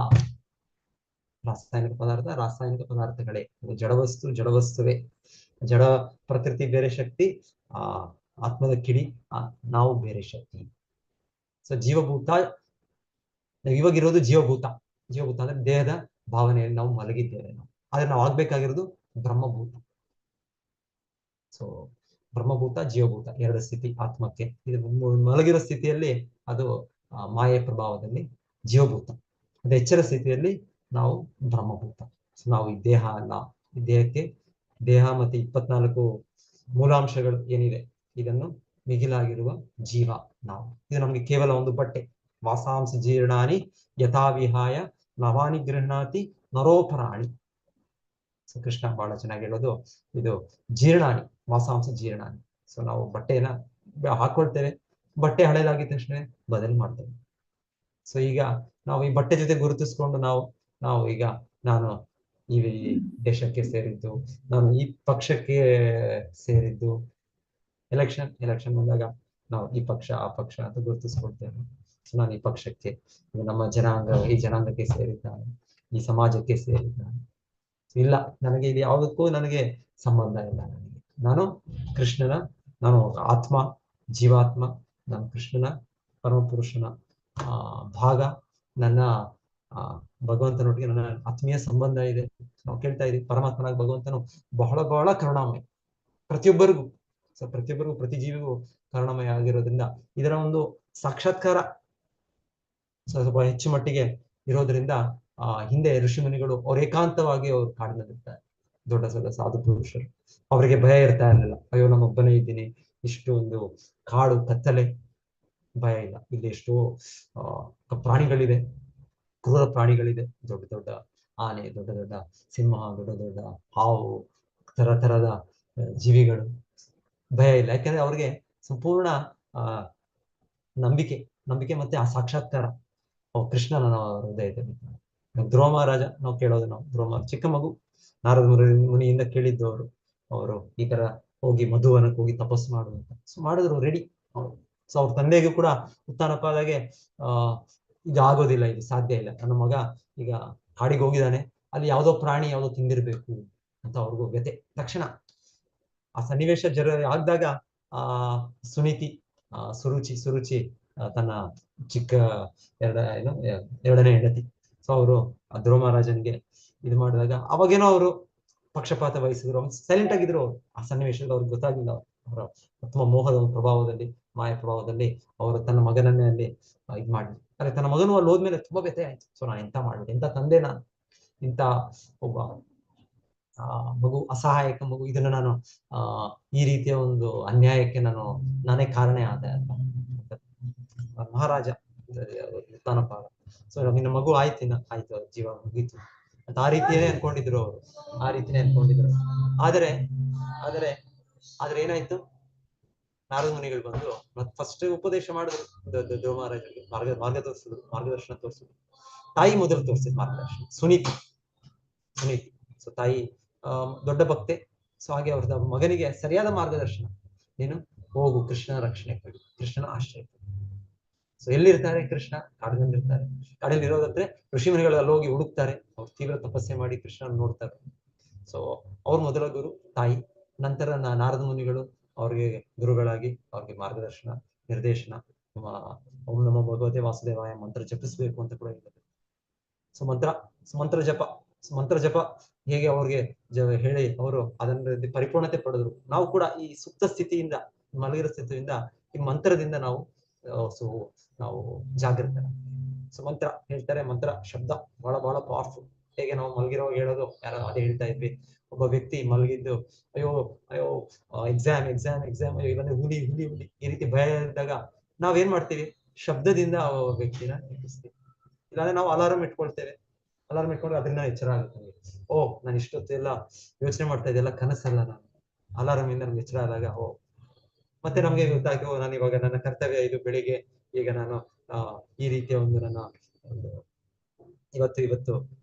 ರಾಸಾಯನಿಕ ಪದಾರ್ಥಗಳೇ. ಜಡವಸ್ತುವೇ. ಜಡ ಪ್ರಕೃತಿ ಬೇರೆ ಶಕ್ತಿ, ಆತ್ಮದ ಕಿಡಿ ನಾವು ಬೇರೆ ಶಕ್ತಿ. ಸೊ ಜೀವಭೂತ, ಇವಾಗಿರೋದು ಜೀವಭೂತ ಅಂದ್ರೆ ದೇಹದ ಭಾವನೆಯಲ್ಲಿ ನಾವು ಮಲಗಿದ್ದೇವೆ. ಆದ್ರೆ ನಾವು ಆಗ್ಬೇಕಾಗಿರೋದು ಬ್ರಹ್ಮಭೂತ. ಸೊ ಬ್ರಹ್ಮಭೂತ, ಜೀವಭೂತ, ಎರಡು ಸ್ಥಿತಿ ಆತ್ಮಕ್ಕೆ. ಇದು ಮಲಗಿರೋ ಸ್ಥಿತಿಯಲ್ಲಿ ಅದು ಮಾಯೆ ಪ್ರಭಾವದಲ್ಲಿ ಜೀವಭೂತ, ಅದು ಎಚ್ಚರ ಸ್ಥಿತಿಯಲ್ಲಿ ನಾವು ಬ್ರಹ್ಮಭೂತ. ಸೊ ನಾವು ಈ ದೇಹ ಅಲ್ಲ, ಈ ದೇಹ ಮತ್ತೆ 24 ಮೂಲಾಂಶಗಳು ಏನಿದೆ, ಇದನ್ನು ಮಿಗಿಲಾಗಿರುವ ಜೀವ ನಾವು. ಇದು ನಮ್ಗೆ ಕೇವಲ ಒಂದು ಬಟ್ಟೆ. ವಾಸಾಂಸಿ ಜೀರ್ಣಾನಿ ಯಥಾವಿಹಾಯ ನವಾನಿ ಗೃಹ್ಣಾತಿ ನರೋಪರಾಣಿ. ಸೊ ಕೃಷ್ಣ ಬಹಳ ಚೆನ್ನಾಗಿ ಹೇಳೋದು ಇದು ಜೀರ್ಣಾನಿ, ವಾಸಾಂಶ ಜೀರ್ಣಾನಿ. ಸೊ ನಾವು ಬಟ್ಟೆನ ಹಾಕೊಳ್ತೇವೆ, ಬಟ್ಟೆ ಹಳೇದಾಗಿದ್ದ ತಕ್ಷಣ ಬದಲು ಮಾಡ್ತೇವೆ. ಸೊ ಈಗ ನಾವು ಈ ಬಟ್ಟೆ ಜೊತೆ ಗುರುತಿಸ್ಕೊಂಡು ನಾವು ಈಗ ನಾನು ಈ ದೇಶಕ್ಕೆ ಸೇರಿದ್ದು, ನಾನು ಈ ಪಕ್ಷಕ್ಕೆ ಸೇರಿದ್ದು, ಎಲೆಕ್ಷನ್ ಬಂದಾಗ ನಾವು ಈ ಪಕ್ಷ ಆ ಪಕ್ಷ ಅಂತ ಗುರುತಿಸ್ಕೊಳ್ತೇವೆ. ಸೊ ನಾನು ಈ ಪಕ್ಷಕ್ಕೆ, ನಮ್ಮ ಈ ಜನಾಂಗಕ್ಕೆ ಸೇರಿದ್ದಾನೆ, ಈ ಸಮಾಜಕ್ಕೆ ಸೇರಿದ್ದಾನೆ. ಇಲ್ಲ, ನನಗೆ ಇದು ಯಾವುದಕ್ಕೂ ನನಗೆ ಸಂಬಂಧ ಇಲ್ಲ. ನಾನು ಕೃಷ್ಣನ, ನಾನು ಆತ್ಮ, ಜೀವಾತ್ಮ, ನಾನು ಕೃಷ್ಣನ ಪರಮಪುರುಷನ ಭಾಗ. ನನ್ನ ಭಗವಂತನೊಟ್ಟಿಗೆ ನನ್ನ ಆತ್ಮೀಯ ಸಂಬಂಧ ಇದೆ. ನಾವು ಕೇಳ್ತಾ ಇದೀವಿ, ಪರಮಾತ್ಮನಾಗಿ ಭಗವಂತನು ಬಹಳ ಬಹಳ ಕರುಣಾಮಯ, ಪ್ರತಿಯೊಬ್ಬರಿಗೂ. ಸೊ ಪ್ರತಿಯೊಬ್ಬರಿಗೂ, ಪ್ರತಿ ಜೀವಿಗೂ ಕರುಣಾಮಯ ಆಗಿರೋದ್ರಿಂದ ಇದರ ಒಂದು ಸಾಕ್ಷಾತ್ಕಾರ ಸ್ವಲ್ಪ ಹೆಚ್ಚು ಮಟ್ಟಿಗೆ ಇರೋದ್ರಿಂದ ಹಿಂದೆ ಋಷಿಮುನಿಗಳು ಅವ್ರು ಏಕಾಂತವಾಗಿ ಅವ್ರು ಕಾಡಿನಲ್ಲಿರ್ತಾರೆ. ದೊಡ್ಡ ಸಾಧು ಪುರುಷರು, ಅವರಿಗೆ ಭಯ ಇರ್ತಾ ಇರಲಿಲ್ಲ. ಅಯ್ಯೋ, ನಮ್ಮೊಬ್ಬನೇ ಇದ್ದೀನಿ, ಇಷ್ಟು ಒಂದು ಕಾಡು ಕತ್ತಲೆ, ಭಯ ಇಲ್ಲ. ಇಲ್ಲಿ ಎಷ್ಟೋ ಪ್ರಾಣಿಗಳಿದೆ, ಕ್ರೂರ ಪ್ರಾಣಿಗಳಿದೆ, ದೊಡ್ಡ ದೊಡ್ಡ ಆನೆ, ದೊಡ್ಡ ದೊಡ್ಡ ಸಿಂಹ, ದೊಡ್ಡ ದೊಡ್ಡ ಹಾವು, ತರದ ಜೀವಿಗಳು. ಭಯ ಇಲ್ಲ, ಯಾಕಂದ್ರೆ ಅವ್ರಿಗೆ ಸಂಪೂರ್ಣ ನಂಬಿಕೆ ಮತ್ತೆ ಆ ಸಾಕ್ಷಾತ್ಕಾರ ಕೃಷ್ಣನ ಹೃದಯದಲ್ಲಿ. ಧ್ರುವ ಮಹಾರಾಜ ನಾವು ಕೇಳೋದು, ಧ್ರುವ ಚಿಕ್ಕ ಮಗು, ನಾರದ ಮುನಿಯಿಂದ ಕೇಳಿದ್ದು ಅವರು ಈ ತರ ಹೋಗಿ ಮಧುವನಕ್ಕೆ ಹೋಗಿ ತಪಸ್ಸು ಮಾಡುವಂತ. ಸೊ ಮಾಡಿದ್ರು, ರೆಡಿ. ಸೊ ಅವ್ರ ತಂದೆಗೂ ಕೂಡ ಉತ್ಥಾನಪಾದಾಗೆ ಇದು ಆಗೋದಿಲ್ಲ, ಇದು ಸಾಧ್ಯ ಇಲ್ಲ. ನನ್ನ ಮಗ ಈಗ ಕಾಡಿಗೆ ಹೋಗಿದ್ದಾನೆ, ಅಲ್ಲಿ ಯಾವುದೋ ಪ್ರಾಣಿ ಯಾವುದೋ ತಿಂದಿರ್ಬೇಕು ಅಂತ ಅವ್ರಿಗೂ ವ್ಯಥೆ. ತಕ್ಷಣ ಆ ಸನ್ನಿವೇಶ ಆಗ್ದಾಗ ಸುರುಚಿ ತನ್ನ ಚಿಕ್ಕ ಎರಡನೇ ಹೆಂಡತಿ. ಸೊ ಅವರು ಧ್ರುವ ಮಹಾರಾಜನ್ಗೆ ಇದು ಮಾಡಿದಾಗ ಅವಾಗೇನೋ ಅವರು ಪಕ್ಷಪಾತ ವಹಿಸಿದ್ರು, ಸೈಲೆಂಟ್ ಆಗಿದ್ರು. ಅವರು ಆ ಸನ್ನಿವೇಶದಲ್ಲಿ ಅವ್ರಿಗೆ ಗೊತ್ತಾಗಿಲ್ಲ. ಅವರ ಅಥವಾ ಮೋಹದ ಪ್ರಭಾವದಲ್ಲಿ, ಮಾಯ ಪ್ರಭಾವದಲ್ಲಿ ಅವರು ತನ್ನ ಮಗನನ್ನೇ ಅಲ್ಲಿ ಇದು ಮಾಡಿದ್ರು. ಆದ್ರೆ ತನ್ನ ಮಗನು ಅಲ್ಲಿ ಹೋದ್ಮೇಲೆ ತುಂಬಾ ವ್ಯಥೆ ಆಯ್ತು. ಸೊ ನಾನು ಎಂತ ಮಾಡಿದೆ, ಎಂತ ತಂದೆ ನಾನು, ಇಂಥ ಒಬ್ಬ ಮಗು, ಅಸಹಾಯಕ ಮಗು, ಇದನ್ನ ನಾನು ಈ ರೀತಿಯ ಒಂದು ಅನ್ಯಾಯಕ್ಕೆ ನಾನೇ ಕಾರಣ ಆದ ಅಂತ ಮಹಾರಾಜ ಉತ್ಥಾನಪಾದ. ಸೊ ನಿನ್ನ ಮಗು ಆಯ್ತು ಜೀವ ಮುಗೀತು ಅಂತ ಆ ರೀತಿಯೇ ಅನ್ಕೊಂಡಿದ್ರು ಅವರು, ಆ ರೀತಿನೇ ಅನ್ಕೊಂಡಿದ್ರು. ಆದ್ರೆ ಏನಾಯ್ತು, ನಾರದ ಮುನಿಗಳು ಬಂದು ಫಸ್ಟ್ ಉಪದೇಶ ಮಾಡಿದ್ರು ಧ್ರುವ ಮಹಾರಾಜರಿಗೆ, ಮಾರ್ಗದರ್ಶನ ತೋರಿಸಿದ್ರು. ತಾಯಿ ಮೊದಲು ತೋರಿಸಿದ್ರು ಮಾರ್ಗದರ್ಶನ, ಸುನೀತಿ. ಸೊ ತಾಯಿ ದೊಡ್ಡ ಭಕ್ತೆ. ಸೊ ಹಾಗೆ ಅವ್ರ ಮಗನಿಗೆ ಸರಿಯಾದ ಮಾರ್ಗದರ್ಶನ ಏನು, ಹೋಗು ಕೃಷ್ಣನ ರಕ್ಷಣೆ ಕೊಡಿ, ಕೃಷ್ಣನ ಆಶ್ರಯ ಕೊಡಿ. ಸೊ ಎಲ್ಲಿರ್ತಾರೆ ಕೃಷ್ಣ? ಕಾಡಿನಲ್ಲಿರ್ತಾರೆ. ಕಾಡಲ್ಲಿ ಇರೋದಂದ್ರೆ ಋಷಿಮುನಿಗಳು ಅಲ್ಲಿ ಹೋಗಿ ಹುಡುಕ್ತಾರೆ, ಅವ್ರು ತೀವ್ರ ತಪಸ್ಸೆ ಮಾಡಿ ಕೃಷ್ಣನ ನೋಡ್ತಾರೆ. ಸೊ ಅವ್ರ ಮೊದಲ ಗುರು ತಾಯಿ, ನಂತರ ನಾರದ ಮುನಿಗಳು ಅವ್ರಿಗೆ ಗುರುಗಳಾಗಿ ಅವ್ರಿಗೆ ಮಾರ್ಗದರ್ಶನ, ನಿರ್ದೇಶನ. ಓಂ ನಮೋ ಭಗವತೆ ವಾಸುದೇವಾಯ ಮಂತ್ರ ಜಪಿಸ್ಬೇಕು ಅಂತ ಕೂಡ ಹೇಳಿದ್ದಾರೆ. ಸೊ ಮಂತ್ರ ಜಪ ಮಂತ್ರ ಜಪ ಹೇಗೆ ಅವ್ರಿಗೆ ಹೇಳಿ ಅವರು ಅದನ್ನ ಪರಿಪೂರ್ಣತೆ ಪಡೆದ್ರು. ನಾವು ಕೂಡ ಈ ಸುಪ್ತ ಸ್ಥಿತಿಯಿಂದ, ಮಲಗಿರೋ ಸ್ಥಿತಿಯಿಂದ, ಈ ಮಂತ್ರದಿಂದ ನಾವು ನಾವು ಜಾಗೃತ. ಸೊ ಮಂತ್ರ ಹೇಳ್ತಾರೆ, ಮಂತ್ರ ಶಬ್ದ ಬಹಳ ಬಹಳ ಪವರ್ಫುಲ್. ಹೇಗೆ ನಾವು ಮಲಗಿರೋ ಹೇಳೋದು, ಯಾರೋ ಅದೇ ಹೇಳ್ತಾ ಇದ್ವಿ, ಒಬ್ಬ ವ್ಯಕ್ತಿ ಮಲಗಿದ್ದು ಅಯ್ಯೋ ಅಯ್ಯೋ ಎಕ್ಸಾಮ್ ಎಕ್ಸಾಮ್ ಎಕ್ಸಾಮ್, ಇಲ್ಲಾಂದ್ರೆ ಹುಲಿ ಹುಲಿ ಹುಲಿ ಈ ರೀತಿ ಭಯ ಇದ್ದಾಗ ನಾವೇನ್ ಮಾಡ್ತೀವಿ, ಶಬ್ದದಿಂದ ಆ ವ್ಯಕ್ತಿನ ಎಬ್ಬಿಸ್ತೀವಿ. ಇಲ್ಲಾಂದ್ರೆ ನಾವು ಅಲಾರಾಮ್ ಇಟ್ಕೊಳ್ತೇವೆ, ಅಲಾರಾಮ್ ಇಟ್ಕೊಂಡು ಅದನ್ನ ಎಚ್ಚರ ಆಗುತ್ತೆ. ಓ ನಾನು ಇಷ್ಟೊತ್ತೆಲ್ಲ ಯೋಚನೆ ಮಾಡ್ತಾ ಇದ್ದೆಲ್ಲ ಕನಸಲ್ಲ, ನಾನು ಅಲಾರಾಮ್ ಇಂದ ನಮ್ಗೆ ಎಚ್ಚರ ಆದಾಗ ಓ ಮತ್ತೆ ನಮ್ಗೆ ಗೊತ್ತಾಯ್ತು, ನಾನು ಇವಾಗ ನನ್ನ ಕರ್ತವ್ಯ ಇದು, ಬೆಳಿಗ್ಗೆ ಈಗ ನಾನು ಈ ರೀತಿಯ ಒಂದು ನನ್ನ ಒಂದು ಇವತ್ತು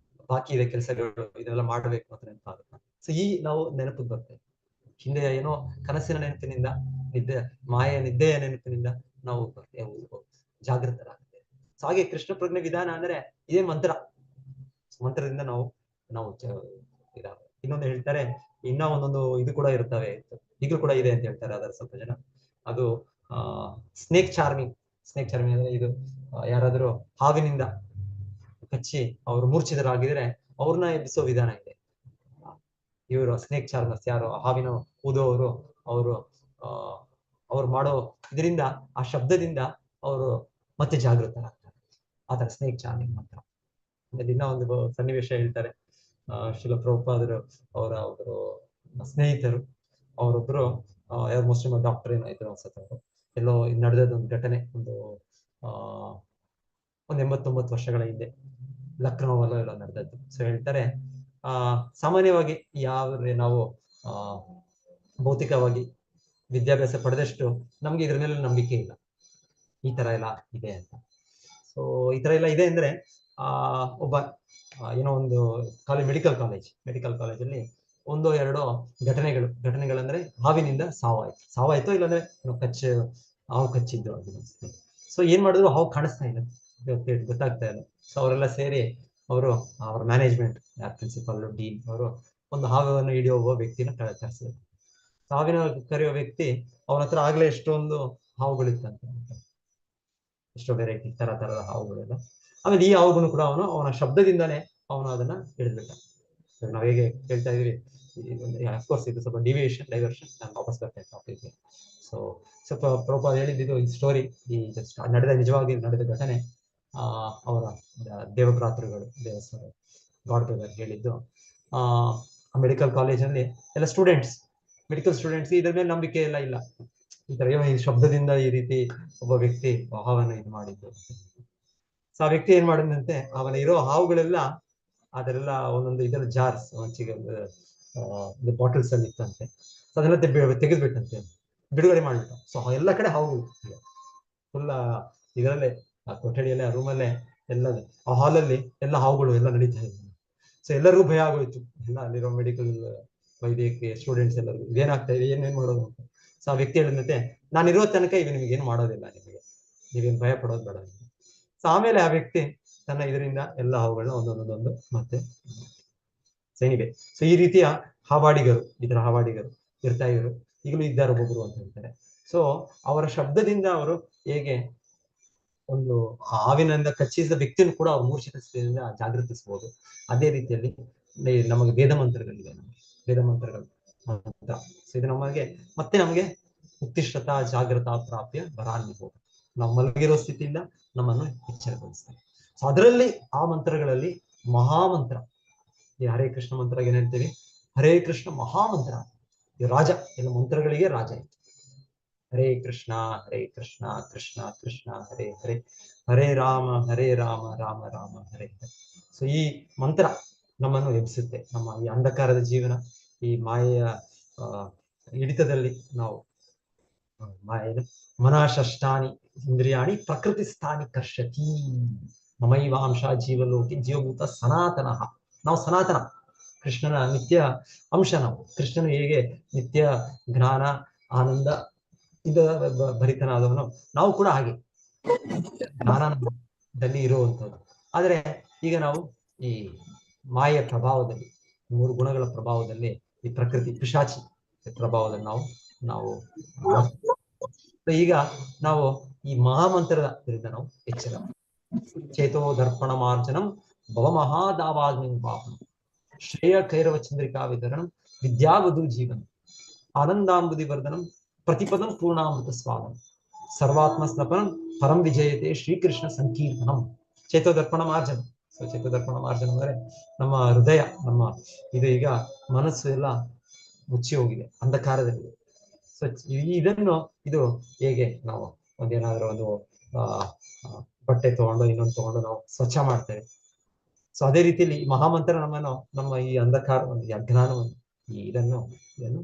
ಬಾಕಿ ಇದೆ ಕೆಲಸಗಳು, ಇದೆಲ್ಲ ಮಾಡಬೇಕು ಅಂತ ನೆನಪಾಗುತ್ತೆ. ಸೊ ಈ ನಾವು ನೆನಪಿಗೆ ಬರ್ತೇವೆ. ಹಿಂದೆ ಏನೋ ಕನಸಿನ ನೆನಪಿನಿಂದ, ನಿದ್ದೆಯ ನೆನಪಿನಿಂದ ನಾವು ಜಾಗೃತರಾಗ್ತೇವೆ. ಸೊ ಹಾಗೆ ಕೃಷ್ಣ ಪ್ರಜ್ಞೆ ವಿಧಾನ ಅಂದ್ರೆ ಇದೇ ಮಂತ್ರ. ಮಂತ್ರದಿಂದ ನಾವು ಇನ್ನೊಂದು ಹೇಳ್ತಾರೆ, ಇನ್ನ ಒಂದೊಂದು ಇದು ಕೂಡ ಇರ್ತವೆ, ಈಗಲೂ ಕೂಡ ಇದೆ ಅಂತ ಹೇಳ್ತಾರೆ ಅದರ ಸ್ವಲ್ಪ ಜನ. ಅದು ಸ್ನೇಕ್ ಚಾರ್ಮಿಂಗ್. ಸ್ನೇಕ್ ಚಾರ್ಮಿಂಗ್ ಅಂದ್ರೆ ಇದು ಯಾರಾದ್ರೂ ಹಾವಿನಿಂದ ಕಚ್ಚಿ ಅವರು ಮೂರ್ಛಿತರಾಗಿದ್ರೆ ಅವ್ರನ್ನ ಎಬ್ಬಿಸೋ ವಿಧಾನ ಇದೆ. ಇವರು ಸ್ನೇಕ್ ಚಾರ್ಮರ್ಸ್, ಯಾರು ಹಾವಿನ ಊದುವವರು, ಅವ್ರು ಮಾಡೋ ಇದರಿಂದ, ಆ ಶಬ್ದದಿಂದ ಅವರು ಮತ್ತೆ ಜಾಗೃತರಾಗ್ತಾರೆ. ಆತರ ಸ್ನೇಕ್ ಚಾರ್ಮಿಂಗ್ ಮಂತ್ರ. ದಿನ ಒಂದು ಸನ್ನಿವೇಶ ಹೇಳ್ತಾರೆ. ಶ್ರೀಲ ಪ್ರಭುಪಾದರು ಅವರ ಒಬ್ಬರು ಸ್ನೇಹಿತರು, ಅವರೊಬ್ರು ಯಾರು ಮುಸ್ಲಿಂ ಡಾಕ್ಟರ್ ಏನೋ ಇದ್ರು ಅನ್ಸುತ್ತೆ. ಎಲ್ಲೋ ನಡೆದದ ಒಂದು ಘಟನೆ, ಒಂದು 89 ವರ್ಷಗಳ ಹಿಂದೆ ಲಕ್ನೋವಲ್ಲೋ ಎಲ್ಲ ನಡೆದದ್ದು. ಸೊ ಹೇಳ್ತಾರೆ, ಸಾಮಾನ್ಯವಾಗಿ ನಾವು ಭೌತಿಕವಾಗಿ ವಿದ್ಯಾಭ್ಯಾಸ ಪಡೆದಷ್ಟು ನಮ್ಗೆ ಇದ್ರ ಮೇಲೆ ನಂಬಿಕೆ ಇಲ್ಲ, ಈ ತರ ಎಲ್ಲ ಇದೆ ಅಂತ. ಸೊ ಈ ತರ ಎಲ್ಲ ಇದೆ ಅಂದ್ರೆ ಒಬ್ಬ ಏನೋ ಒಂದು ಮೆಡಿಕಲ್ ಕಾಲೇಜಲ್ಲಿ ಒಂದೋ ಎರಡೋ ಘಟನೆಗಳಂದ್ರೆ ಹಾವಿನಿಂದ ಸಾವಾಯ್ತು ಇಲ್ಲಾಂದ್ರೆ ಹಾವು ಕಚ್ಚಿದ್ದು ಅನ್ಸುತ್ತೆ. ಸೊ ಏನ್ ಮಾಡಿದ್ರು, ಹಾವು ಕಾಣಿಸ್ತಾ ಇಲ್ಲ, ಗೊತ್ತಾಗ್ತಾ ಇಲ್ಲ. ಸೊ ಅವರೆಲ್ಲ ಸೇರಿ ಅವರ ಮ್ಯಾನೇಜ್ಮೆಂಟ್, ಪ್ರಿನ್ಸಿಪಲ್, ಡೀನ್ ಅವರು ಒಂದು ಹಾವನ್ನು ಹಿಡಿಯೋ ಒಬ್ಬ ವ್ಯಕ್ತಿನ ಕರೆಸಿದ್ರು. ಹಾವಿನ ಕರೆಯೋ ವ್ಯಕ್ತಿ ಅವನ ಹತ್ರ ಆಗ್ಲೇ ಎಷ್ಟೊಂದು ಹಾವುಗಳಿತ್ತಂತೆ, ಎಷ್ಟೋ ವೆರೈಟಿ ತರದ ಹಾವುಗಳೆಲ್ಲ. ಆಮೇಲೆ ಈ ಹಾವುಗಳು ಕೂಡ ಅವನ ಶಬ್ದದಿಂದಾನೇ ಅವನು ಅದನ್ನ ಹಿಡಿದ್ಬಿಟ್ಟ. ನಾವ್ ಹೇಗೆ ಹೇಳ್ತಾ ಇದೀವಿ, ಅಫ್ಕೋರ್ಸ್ ಇದು ಸ್ವಲ್ಪ ಡೈವರ್ಷನ್, ನಾನು ವಾಪಸ್ ಬರ್ತೇನೆ ಟಾಪಿಕ್ಗೆ. ಸೊ ಸ್ವಲ್ಪ ಪ್ರಭುಪಾದ ಹೇಳಿದ್ದು ಈ ಸ್ಟೋರಿ, ಈ ನಿಜವಾಗಿ ನಡೆದ ಘಟನೆ. ಅವರ ದೇವಭ್ರಾತೃಗಳು, ಗಾಡ್ ಬ್ರದರ್ ಹೇಳಿದ್ದು, ಮೆಡಿಕಲ್ ಕಾಲೇಜಲ್ಲಿ ಎಲ್ಲ ಮೆಡಿಕಲ್ ಸ್ಟೂಡೆಂಟ್ಸ್ ಇದ್ರ ಮೇಲೆ ನಂಬಿಕೆ ಎಲ್ಲ ಇಲ್ಲ. ಈ ತರ ಈ ಶಬ್ದದಿಂದ ಈ ರೀತಿ ಒಬ್ಬ ವ್ಯಕ್ತಿ ಹಾವನ್ನು ಇದು ಮಾಡಿದ್ದು. ಸೊ ಆ ವ್ಯಕ್ತಿ ಏನ್ ಮಾಡಿದಂತೆ, ಅವನ ಇರೋ ಹಾವುಗಳೆಲ್ಲ ಅದರೆಲ್ಲ ಒಂದೊಂದು ಇದರ ಜಾರ್ಸ್, ಒಂದು ಬಾಟಲ್ಸ್ ಅಲ್ಲಿ ಇತ್ತಂತೆ. ಸೊ ಅದೆಲ್ಲ ತೆಗೆದ್ಬಿಟ್ಟಂತೆ, ಬಿಡುಗಡೆ ಮಾಡ್ಬಿಟ್ಟ. ಸೊ ಎಲ್ಲ ಕಡೆ ಹಾವುಗಳು ಫುಲ್ ಇದರಲ್ಲೇ, ಆ ಕೊಠಡಿಯಲ್ಲೇ, ಆ ರೂಮಲ್ಲೇ, ಎಲ್ಲ ಆ ಹಾಲಲ್ಲಿ ಎಲ್ಲ ಹಾವುಗಳು ಎಲ್ಲ ನಡೀತಾ ಇದ್ವು. ಸೊ ಎಲ್ಲರಿಗೂ ಭಯ ಆಗೋಯ್ತು, ಎಲ್ಲ ಅಲ್ಲಿರೋ ಮೆಡಿಕಲ್ ವೈದ್ಯಕೀಯ ಸ್ಟೂಡೆಂಟ್ಸ್ ಎಲ್ಲರಿಗೂ ಇದೇನಾಗ್ತಾ ಇದೆ, ಏನೇನ್ ಮಾಡೋದು ಅಂತ. ಸೊ ಆ ವ್ಯಕ್ತಿ ಹೇಳಿದಂತೆ, ನಾನಿರೋ ತನಕ ಇವು ನಿಮ್ಗೆ ಏನು ಮಾಡೋದಿಲ್ಲ, ನೀವೇನು ಭಯ ಪಡೋದು ಬೇಡ. ಸೊ ಆಮೇಲೆ ಆ ವ್ಯಕ್ತಿ ತನ್ನ ಇದರಿಂದ ಎಲ್ಲ ಹಾವುಗಳನ್ನ ಒಂದೊಂದೊಂದೊಂದು ಮತ್ತೆ ಸೇನಿವೆ. ಸೊ ಈ ರೀತಿಯ ಹಾವಾಡಿಗರು ಇರ್ತಾ ಇದ್ರು, ಈಗಲೂ ಇದ್ದಾರೆ ಒಬ್ಬೊಬ್ರು ಅಂತ ಹೇಳ್ತಾರೆ. ಸೊ ಅವರ ಶಬ್ದದಿಂದ ಅವರು ಹೇಗೆ ಒಂದು ಹಾವಿನಿಂದ ಕಚ್ಚಿಸಿದ ವ್ಯಕ್ತಿಯನ್ನು ಕೂಡ ಅವ್ರು ಮೂರ್ಛಿತ ಸ್ಥಿತಿಯಿಂದ ಜಾಗೃತಿಸಬಹುದು. ಅದೇ ರೀತಿಯಲ್ಲಿ ನಮಗೆ ವೇದ ಮಂತ್ರಗಳು ಸೊ ಇದು ನಮಗೆ ಉತ್ತಿಷ್ಠತಾ ಜಾಗೃತಾ ಪ್ರಾಪ್ಯ ವರಾನ್ವಿಭೋಗ, ನಾವು ಮಲಗಿರೋ ಸ್ಥಿತಿಯಿಂದ ನಮ್ಮನ್ನು ಎಚ್ಚರಗೊಳಿಸ್ತಾರೆ. ಸೊ ಅದರಲ್ಲಿ ಆ ಮಂತ್ರಗಳಲ್ಲಿ ಮಹಾಮಂತ್ರ, ಈ ಹರೇ ಕೃಷ್ಣ ಮಂತ್ರ ಏನ್ ಹೇಳ್ತೀವಿ, ಹರೇ ಕೃಷ್ಣ ಮಹಾಮಂತ್ರ, ಈ ರಾಜ, ಎಲ್ಲ ಮಂತ್ರಗಳಿಗೆ ರಾಜ ಇತ್ತು. ಹರೇ ಕೃಷ್ಣ ಕೃಷ್ಣ ಕೃಷ್ಣ ಹರೇ ಹರೇ, ಹರೇ ರಾಮ ರಾಮ ರಾಮ ಹರೇ ಹರೇ. ಸೊ ಈ ಮಂತ್ರ ನಮ್ಮನ್ನು ಎಬ್ಬಿಸುತ್ತೆ. ನಮ್ಮ ಈ ಅಂಧಕಾರದ ಜೀವನ, ಈ ಮಾಯೆಯ ಹಿಡಿತದಲ್ಲಿ ನಾವು ಮನಃಷ್ಟಾನಿ ಇಂದ್ರಿಯಾಣಿ ಪ್ರಕೃತಿ ಸ್ಥಾನಿ ಕರ್ಷತಿ, ಮಮೈವಾಂಶ ಜೀವಲೋಕಿ ಜೀವಭೂತ ಸನಾತನ. ನಾವು ಸನಾತನ, ಕೃಷ್ಣನ ನಿತ್ಯ ಅಂಶ ನಾವು. ಕೃಷ್ಣನು ಹೇಗೆ ನಿತ್ಯ ಜ್ಞಾನ ಆನಂದ ಭರಿತನಾದವನು, ನಾವು ಕೂಡ ಹಾಗೆ ಜ್ಞಾನದಲ್ಲಿ ಇರುವಂಥದ್ದು. ಆದರೆ ಈಗ ನಾವು ಈ ಮಾಯೆಯ ಪ್ರಭಾವದಲ್ಲಿ, 3 ಗುಣಗಳ ಪ್ರಭಾವದಲ್ಲಿ, ಈ ಪ್ರಕೃತಿ ಪಿಶಾಚಿ ಪ್ರಭಾವದಲ್ಲಿ ನಾವು ಈಗ ನಾವು ಈ ಮಹಾಮಂತ್ರದ ವಿರುದ್ಧ ನಾವು ಎಚ್ಚರ. ಚೇತೋ ದರ್ಪಣ ಮಾರ್ಜನಂ ಭವ ಮಹಾದಾವಾಗ್ನಿ ಪಾಪಂ ಶ್ರೇಯ ಕೈರವ ಚಂದ್ರಿಕಾ ವಿತರಣಂ ವಿದ್ಯಾವಧು ಜೀವನ ಆನಂದಾಂಬುದಿ ವರ್ಧನಂ ಪ್ರತಿಪದಂ ಪೂರ್ಣಾಮೃತ ಸ್ವಾದಂ ಸರ್ವಾತ್ಮ ಸ್ನಪನಂ ಪರಂ ವಿಜಯತೆ ಶ್ರೀಕೃಷ್ಣ ಸಂಕೀರ್ತನಂ ಚೇತೋದರ್ಪಣ ಮಾರ್ಜನ. ಸೊ ಚೇತೋದರ್ಪಣ ಮಾರ್ಜನ ಅಂದರೆ ನಮ್ಮ ಹೃದಯ, ನಮ್ಮ ಇದು ಈಗ ಮನಸ್ಸು ಎಲ್ಲ ಮುಚ್ಚಿ ಹೋಗಿದೆ, ಅಂಧಕಾರದಲ್ಲಿದೆ. ಸೊ ಇದನ್ನು ಇದು ಹೇಗೆ ನಾವು ಒಂದೇನಾದ್ರೂ ಒಂದು ಬಟ್ಟೆ ತಗೊಂಡು ಇನ್ನೊಂದು ತಗೊಂಡು ನಾವು ಸ್ವಚ್ಛ ಮಾಡ್ತೇವೆ. ಸೊ ಅದೇ ರೀತಿಯಲ್ಲಿ ಈ ಮಹಾಮಂತ್ರ ನಮ್ಮನ್ನು ನಮ್ಮ ಈ ಅಂಧಕಾರವನ್ನು, ಈ ಅಜ್ಞಾನವನ್ನು, ಇದನ್ನು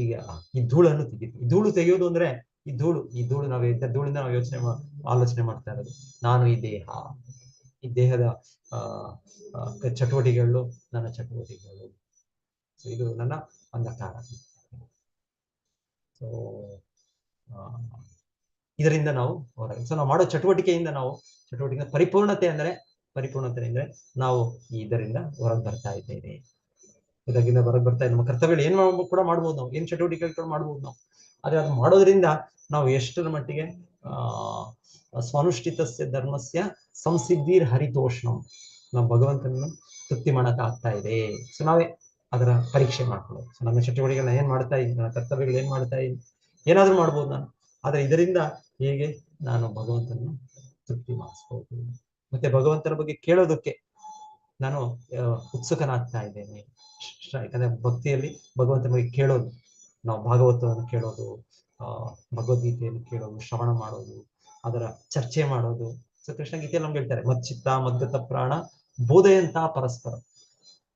ಈಗ ಈ ಧೂಳನ್ನು ತೆಗಿತೀವಿ. ಈ ಧೂಳು ತೆಗೆಯೋದು ಅಂದ್ರೆ ಈ ಧೂಳು ನಾವು ಧೂಳಿಂದ ನಾವು ಆಲೋಚನೆ ಮಾಡ್ತಾ ಇರೋದು, ನಾನು ಈ ದೇಹದ ಚಟುವಟಿಕೆಗಳು ನನ್ನ ಚಟುವಟಿಕೆಗಳು. ಸೊ ಇದು ನನ್ನ ಅಂಧಕಾರ. ಸೊ ಇದರಿಂದ ನಾವು ಹೊರಗೆ, ಸೊ ನಾವು ಮಾಡೋ ಚಟುವಟಿಕೆಯಿಂದ ಪರಿಪೂರ್ಣತೆ ಅಂದ್ರೆ ನಾವು ಇದರಿಂದ ಹೊರಗೆ ಬರ್ತಾ ಇದ್ದೇವೆ. ಇದರಿಂದ ಹೊರಗೆ ಬರ್ತಾ ಇದ್ದೇವೆ. ನಮ್ಮ ಕರ್ತವ್ಯಗಳು ಏನ್ ಕೂಡ ಮಾಡ್ಬೋದು, ನಾವು ಏನ್ ಚಟುವಟಿಕೆಗಳು ಮಾಡ್ಬೋದು ನಾವು. ಆದ್ರೆ ಅದು ಮಾಡೋದ್ರಿಂದ ನಾವು ಎಷ್ಟರ ಮಟ್ಟಿಗೆ ಸ್ವನುಷ್ಠಿತಸ್ಯ ಧರ್ಮಸ್ಯ ಸಂಸಿದ್ಧಿರ್ ಹರಿತೋಷ್ಣಂ, ನಾವು ಭಗವಂತನನ್ನು ತೃಪ್ತಿ ಮಾಡಕ್ ಆಗ್ತಾ ಇದೆ. ಸೊ ನಾವೇ ಅದರ ಪರೀಕ್ಷೆ ಮಾಡ್ಕೊಳ್ಳೋದು. ಸೊ ನನ್ನ ಚಟುವಟಿಕೆಗಳನ್ನ ಏನ್ ಮಾಡ್ತಾ ಇದ್ದೀನಿ, ನನ್ನ ಕರ್ತವ್ಯಗಳು ಏನ್ ಮಾಡ್ತಾ ಇದ್ದೀನಿ, ಏನಾದ್ರೂ ಮಾಡ್ಬೋದು ನಾನು. ಆದ್ರೆ ಇದರಿಂದ ಹೇಗೆ ನಾನು ಭಗವಂತನನ್ನು ತೃಪ್ತಿ ಮಾಡಿಸ್ಬೋದು, ಮತ್ತೆ ಭಗವಂತನ ಬಗ್ಗೆ ಕೇಳೋದಕ್ಕೆ ನಾನು ಉತ್ಸುಕನಾಗ್ತಾ ಇದ್ದೇನೆ. ಯಾಕಂದ್ರೆ ಭಕ್ತಿಯಲ್ಲಿ ಭಗವಂತನ ಬಗ್ಗೆ ಕೇಳೋದು, ನಾವು ಭಾಗವತವನ್ನು ಕೇಳೋದು, ಭಗವದ್ಗೀತೆಯನ್ನು ಕೇಳೋದು, ಶ್ರವಣ ಮಾಡೋದು, ಅದರ ಚರ್ಚೆ ಮಾಡೋದು. ಸೊ ಕೃಷ್ಣ ಗೀತೆಯಲ್ಲಿ ನಮ್ಗೆ ಹೇಳ್ತಾರೆ, ಮಚ್ಚಿತ್ತ ಮದ್ಗತ ಪ್ರಾಣ ಬೋಧಯಂತ ಪರಸ್ಪರ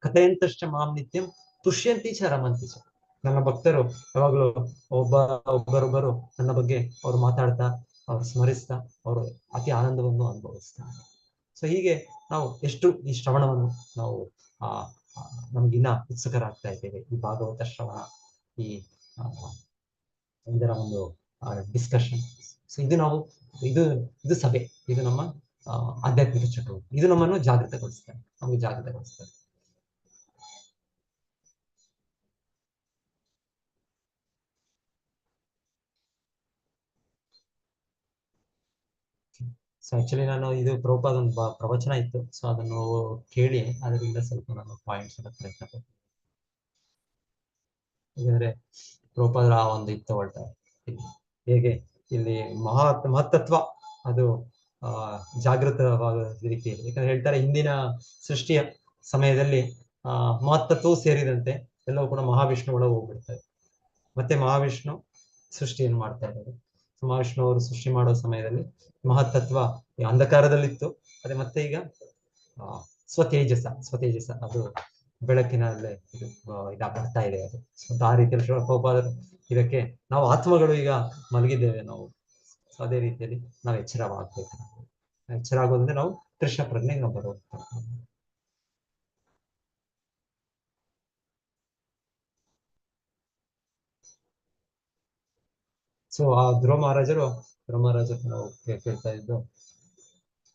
ಕಥೆಯಂತಶ್ಚ ಮಾಂ ನಿತ್ಯಂ ತುಷ್ಯಂತಿ ಚ ರಮಂತಿ ಚ. ನನ್ನ ಭಕ್ತರು ಯಾವಾಗಲೂ ಒಬ್ಬರೊಬ್ಬರು ನನ್ನ ಬಗ್ಗೆ ಅವ್ರು ಮಾತಾಡ್ತಾ, ಅವ್ರು ಸ್ಮರಿಸ್ತಾ, ಅವರು ಅತಿ ಆನಂದವನ್ನು ಅನುಭವಿಸ್ತಾರೆ. ಸೊ ಹೀಗೆ ನಾವು ಎಷ್ಟು ಈ ಶ್ರವಣವನ್ನು ನಾವು ನಮ್ಗಿನ್ನ ಉತ್ಸುಕರಾಗ್ತಾ ಇದ್ದೇವೆ. ಈ ಭಾಗವತ ಶ್ರವಣ, ಈ ಇದರ ಒಂದು ಡಿಸ್ಕಷನ್. ಸೊ ಇದು ನಾವು ಇದು ಸಭೆ, ಇದು ನಮ್ಮ ಆಧ್ಯಾತ್ಮಿಕ ಚಟುವಟಿಕೆ. ಇದು ನಮ್ಮನ್ನು ಜಾಗೃತಗೊಳಿಸ್ತಾರೆ, ನಮಗೆ ಜಾಗೃತಗೊಳಿಸ್ತಾರೆ. ಸೊ ಆಕ್ಚುಲಿ ನಾನು ಇದು ಪ್ರಭುಪಾದ ಒಂದು ಪ್ರವಚನ ಇತ್ತು, ಸೊ ಅದನ್ನು ಕೇಳಿ ಅದರಿಂದ ಸ್ವಲ್ಪ ನಾನು ಪಾಯಿಂಟ್ಸ್ ಅನ್ನ ಪ್ರಯತ್ನ ಪಡ್ತೀನಿ. ಯಾಕಂದ್ರೆ ಪ್ರಭುಪಾದರ ಒಂದು ಇದು ತಗೊಳ್ತಾರೆ, ಹೇಗೆ ಇಲ್ಲಿ ಮಹತ್ತತ್ವ ಅದು ಜಾಗೃತವಾದ ರೀತಿಯಲ್ಲಿ. ಯಾಕಂದ್ರೆ ಹೇಳ್ತಾರೆ, ಹಿಂದಿನ ಸೃಷ್ಟಿಯ ಸಮಯದಲ್ಲಿ ಮಹತ್ತತ್ವವು ಸೇರಿದಂತೆ ಎಲ್ಲವೂ ಕೂಡ ಮಹಾವಿಷ್ಣು ಒಳಗೆ ಹೋಗ್ಬಿಡ್ತಾರೆ. ಮತ್ತೆ ಮಹಾವಿಷ್ಣು ಸೃಷ್ಟಿಯನ್ನು ಮಾಡ್ತಾ ಇದ್ದಾರೆ. ಮಹಾವಿಷ್ಣು ಅವರು ಸೃಷ್ಟಿ ಮಾಡೋ ಸಮಯದಲ್ಲಿ ಮಹತ್ತತ್ವ ಅಂಧಕಾರದಲ್ಲಿತ್ತು. ಅದೇ ಮತ್ತೆ ಈಗ ಸ್ವತೇಜಸ ಅದು ಬೆಳಕಿನಲ್ಲೇ ಬರ್ತಾ ಇದೆ. ಅದು ಆ ರೀತಿಯಲ್ಲಿ ಪ್ರಭುಪಾದರು ಇದಕ್ಕೆ ನಾವು ಆತ್ಮಗಳು ಈಗ ಮಲಗಿದ್ದೇವೆ ನಾವು, ಅದೇ ರೀತಿಯಲ್ಲಿ ನಾವು ಎಚ್ಚರವಾಗಬೇಕು. ಎಚ್ಚರ ಆಗೋದಂದ್ರೆ ನಾವು ಕೃಷ್ಣ ಪ್ರಜ್ಞೆಗೆ ನಾವು ಬರೋದು. ಸೊ ಆ ಧ್ರುವ ಮಹಾರಾಜರು ನಾವು ಕೇಳ್ತಾ ಇದ್ದು,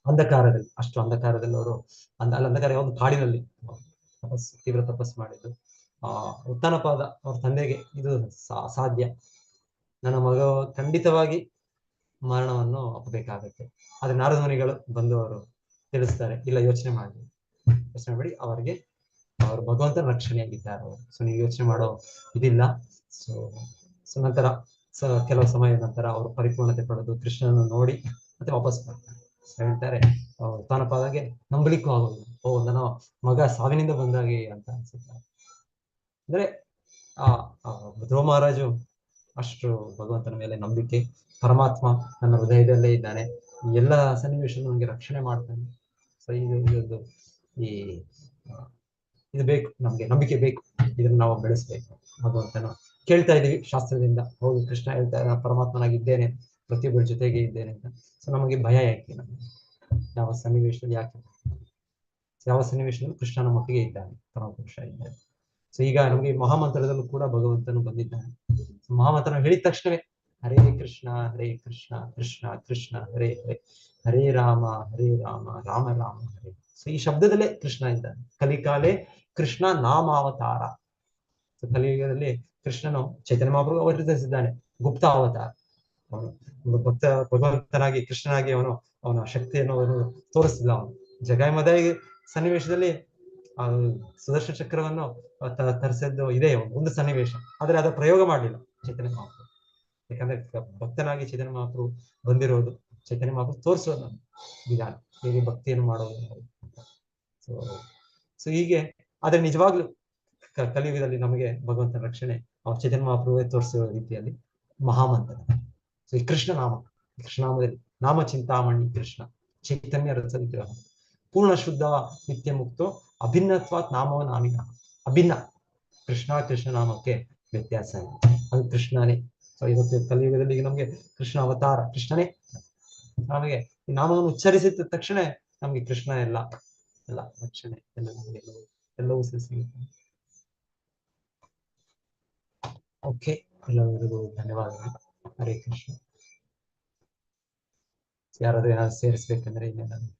ಅಂಧಕಾರದಲ್ಲಿ, ಅಷ್ಟು ಅಂಧಕಾರದಲ್ಲಿ ಅವರು ಅಂಧಕಾರ ಒಂದು ಕಾಡಿನಲ್ಲಿ ತೀವ್ರ ತಪಸ್ಸು ಮಾಡಿದ್ದು. ಉತ್ತನಪಾದ ಅವ್ರ ತಂದೆಗೆ ಇದು ಅಸಾಧ್ಯ, ನನ್ನ ಮಗ ಖಂಡಿತವಾಗಿ ಮರಣವನ್ನು ಒಪ್ಪಬೇಕಾಗತ್ತೆ. ಆದ್ರೆ ನಾರದ ಮುನಿಗಳು ಬಂದು ಅವರು ತಿಳಿಸ್ತಾರೆ, ಇಲ್ಲ ಯೋಚನೆ ಮಾಡಿ ಅವರು ಭಗವಂತನ ರಕ್ಷಣೆಯಾಗಿದ್ದಾರೆ ಅವರು. ಸೊ ನೀವು ಯೋಚನೆ ಮಾಡೋ ಇದಿಲ್ಲ. ಸೊ ನಂತರ ಕೆಲವು ಸಮಯದ ನಂತರ ಅವರು ಪರಿಪೂರ್ಣತೆ ಪಡೆದು ಕೃಷ್ಣನನ್ನು ನೋಡಿ ಮತ್ತೆ ವಾಪಸ್ ಬರ್ತಾರೆ. ಹೇಳ್ತಾರೆ, ಉತ್ಥಾನಪಾದಗೆ ನಂಬಲಿಕ್ಕೂ ಆಗೋದು, ನನ್ನ ಮಗ ಸಾವಿನಿಂದ ಬಂದಾಗೆ ಅಂತ ಅನ್ಸುತ್ತಾರೆ. ಅಂದ್ರೆ ಧ್ರುವ ಮಹಾರಾಜು ಅಷ್ಟು ಭಗವಂತನ ಮೇಲೆ ನಂಬಿಕೆ, ಪರಮಾತ್ಮ ನನ್ನ ಹೃದಯದಲ್ಲೇ ಇದ್ದಾನೆ, ಎಲ್ಲ ಸನ್ನಿವೇಶಗಳು ನನಗೆ ರಕ್ಷಣೆ ಮಾಡ್ತಾನೆ. ಸೊ ಇದು ಬೇಕು ನಮ್ಗೆ, ನಂಬಿಕೆ ಬೇಕು. ಇದನ್ನ ನಾವು ಬೆಳೆಸ್ಬೇಕು. ಭಗವಂತನ ಕೇಳ್ತಾ ಇದೀವಿ ಶಾಸ್ತ್ರದಿಂದ, ಹೌದು ಕೃಷ್ಣ ಹೇಳ್ತಾರೆ ನಾನು ಪರಮಾತ್ಮನಾಗಿದ್ದೇನೆ, ಪ್ರತಿಯೊಬ್ಬರ ಜೊತೆಗೆ ಇದ್ದೇನೆ ಅಂತ. ಸೊ ನಮಗೆ ಭಯ ಯಾಕೆ? ನಮಗೆ ಯಾವ ಸನ್ನಿವೇಶದಲ್ಲಿ ಯಾಕೆ? ಯಾವ ಸನ್ನಿವೇಶದಲ್ಲಿ ಕೃಷ್ಣನ ಮಟ್ಟಿಗೆ ಇದ್ದಾನೆ, ಪರಮಪುರುಷ ಇದ್ದಾನೆ. ಸೊ ಈಗ ನಮಗೆ ಮಹಾಮಂತ್ರದಲ್ಲೂ ಕೂಡ ಭಗವಂತನು ಬಂದಿದ್ದಾನೆ. ಮಹಾಮಂತ್ರ ಹೇಳಿದ ತಕ್ಷಣವೇ ಹರೇ ಕೃಷ್ಣ ಕೃಷ್ಣ ಕೃಷ್ಣ ಹರೇ ಹರೇ, ಹರೇ ರಾಮ ರಾಮ ರಾಮ ಹರೇ. ಸೊ ಈ ಶಬ್ದದಲ್ಲೇ ಕೃಷ್ಣ ಇದ್ದಾನೆ. ಕಲಿಕಾಲೆ ಕೃಷ್ಣ ನಾಮಾವತಾರ. ಸೊ ಕಲಿಯುಗದಲ್ಲಿ ಕೃಷ್ಣನು ಚೈತನ್ಯ ಮಹಾಪ್ರಭು ಅವತರಿಸಿದ್ದಾನೆ, ಗುಪ್ತ ಅವತಾರ. ಅವನು ಭಗವಂತನಾಗಿ ಕೃಷ್ಣನಾಗಿ ಅವನ ಶಕ್ತಿಯನ್ನು ಅವನು ತೋರಿಸಿಲ್ಲ. ಅವನು ಜಗಾಯಮದಾಯಿ ಸನ್ನಿವೇಶದಲ್ಲಿ ಆ ಸುದರ್ಶನ ಚಕ್ರವನ್ನು ತರಿಸಿದ್ದು ಇದೆ ಒಂದು ಸನ್ನಿವೇಶ, ಆದ್ರೆ ಅದರ ಪ್ರಯೋಗ ಮಾಡಲಿಲ್ಲ ಚೈತನ್ಯ ಮಹಾಪ್ರಭು. ಯಾಕಂದ್ರೆ ಭಕ್ತನಾಗಿ ಚೈತನ್ಯ ಮಹಾಪ್ರಭು ಬಂದಿರೋದು, ಚೈತನ್ಯ ಮಹಾಪ್ರಭು ತೋರಿಸೋದು ವಿಧಾನ ಹೇಗೆ ಭಕ್ತಿಯನ್ನು ಮಾಡೋದು. ಸೊ ಹೀಗೆ ಆದ್ರೆ ನಿಜವಾಗ್ಲೂ ಕಲಿಯುಗದಲ್ಲಿ ನಮಗೆ ಭಗವಂತನ ರಕ್ಷಣೆ ಅವ್ರ ಚೈತನ್ಯ ಮಹಾಪ್ರಭುವೇ ತೋರಿಸಿರೋ ರೀತಿಯಲ್ಲಿ ಮಹಾಮಂತ್ರ. ಸೊ ಈ ಕೃಷ್ಣ ನಾಮ, ಕೃಷ್ಣನಾಮದಲ್ಲಿ ನಾಮ ಚಿಂತಾಮಣಿ ಕೃಷ್ಣ ಚೈತನ್ಯ ರಸ ವಿಗ್ರಹ ಪೂರ್ಣ ಶುದ್ಧ ನಿತ್ಯ ಮುಕ್ತೋ ಅಭಿನ್ನತ್ವಾತ್ ನಾಮೋ ನಾಮಿನ. ಅಭಿನ್ನ ಕೃಷ್ಣ ನಾಮಕ್ಕೆ ವ್ಯತ್ಯಾಸ ಇದೆ, ಅದು ಕೃಷ್ಣನೇ. ಸೊ ಇವತ್ತು ಕಲಿಯುಗದಲ್ಲಿ ನಮಗೆ ಕೃಷ್ಣ ಅವತಾರ ಕೃಷ್ಣನೇ. ನಮಗೆ ಈ ನಾಮವನ್ನು ಉಚ್ಚರಿಸಿದ ತಕ್ಷಣ ನಮ್ಗೆ ಕೃಷ್ಣ ಎಲ್ಲ ರಕ್ಷಣೆ ಎಲ್ಲವೂ ಸಿಗುತ್ತೆ. ಓಕೆ, ಎಲ್ಲರಿಗೂ ಧನ್ಯವಾದಗಳು. ಹರೇ ಕೃಷ್ಣ. ಯಾರಾದ್ರೂ ಏನಾದ್ರು ಸೇರಿಸ್ಬೇಕಂದ್ರೆ ಇನ್ನೇನಾದ್ರು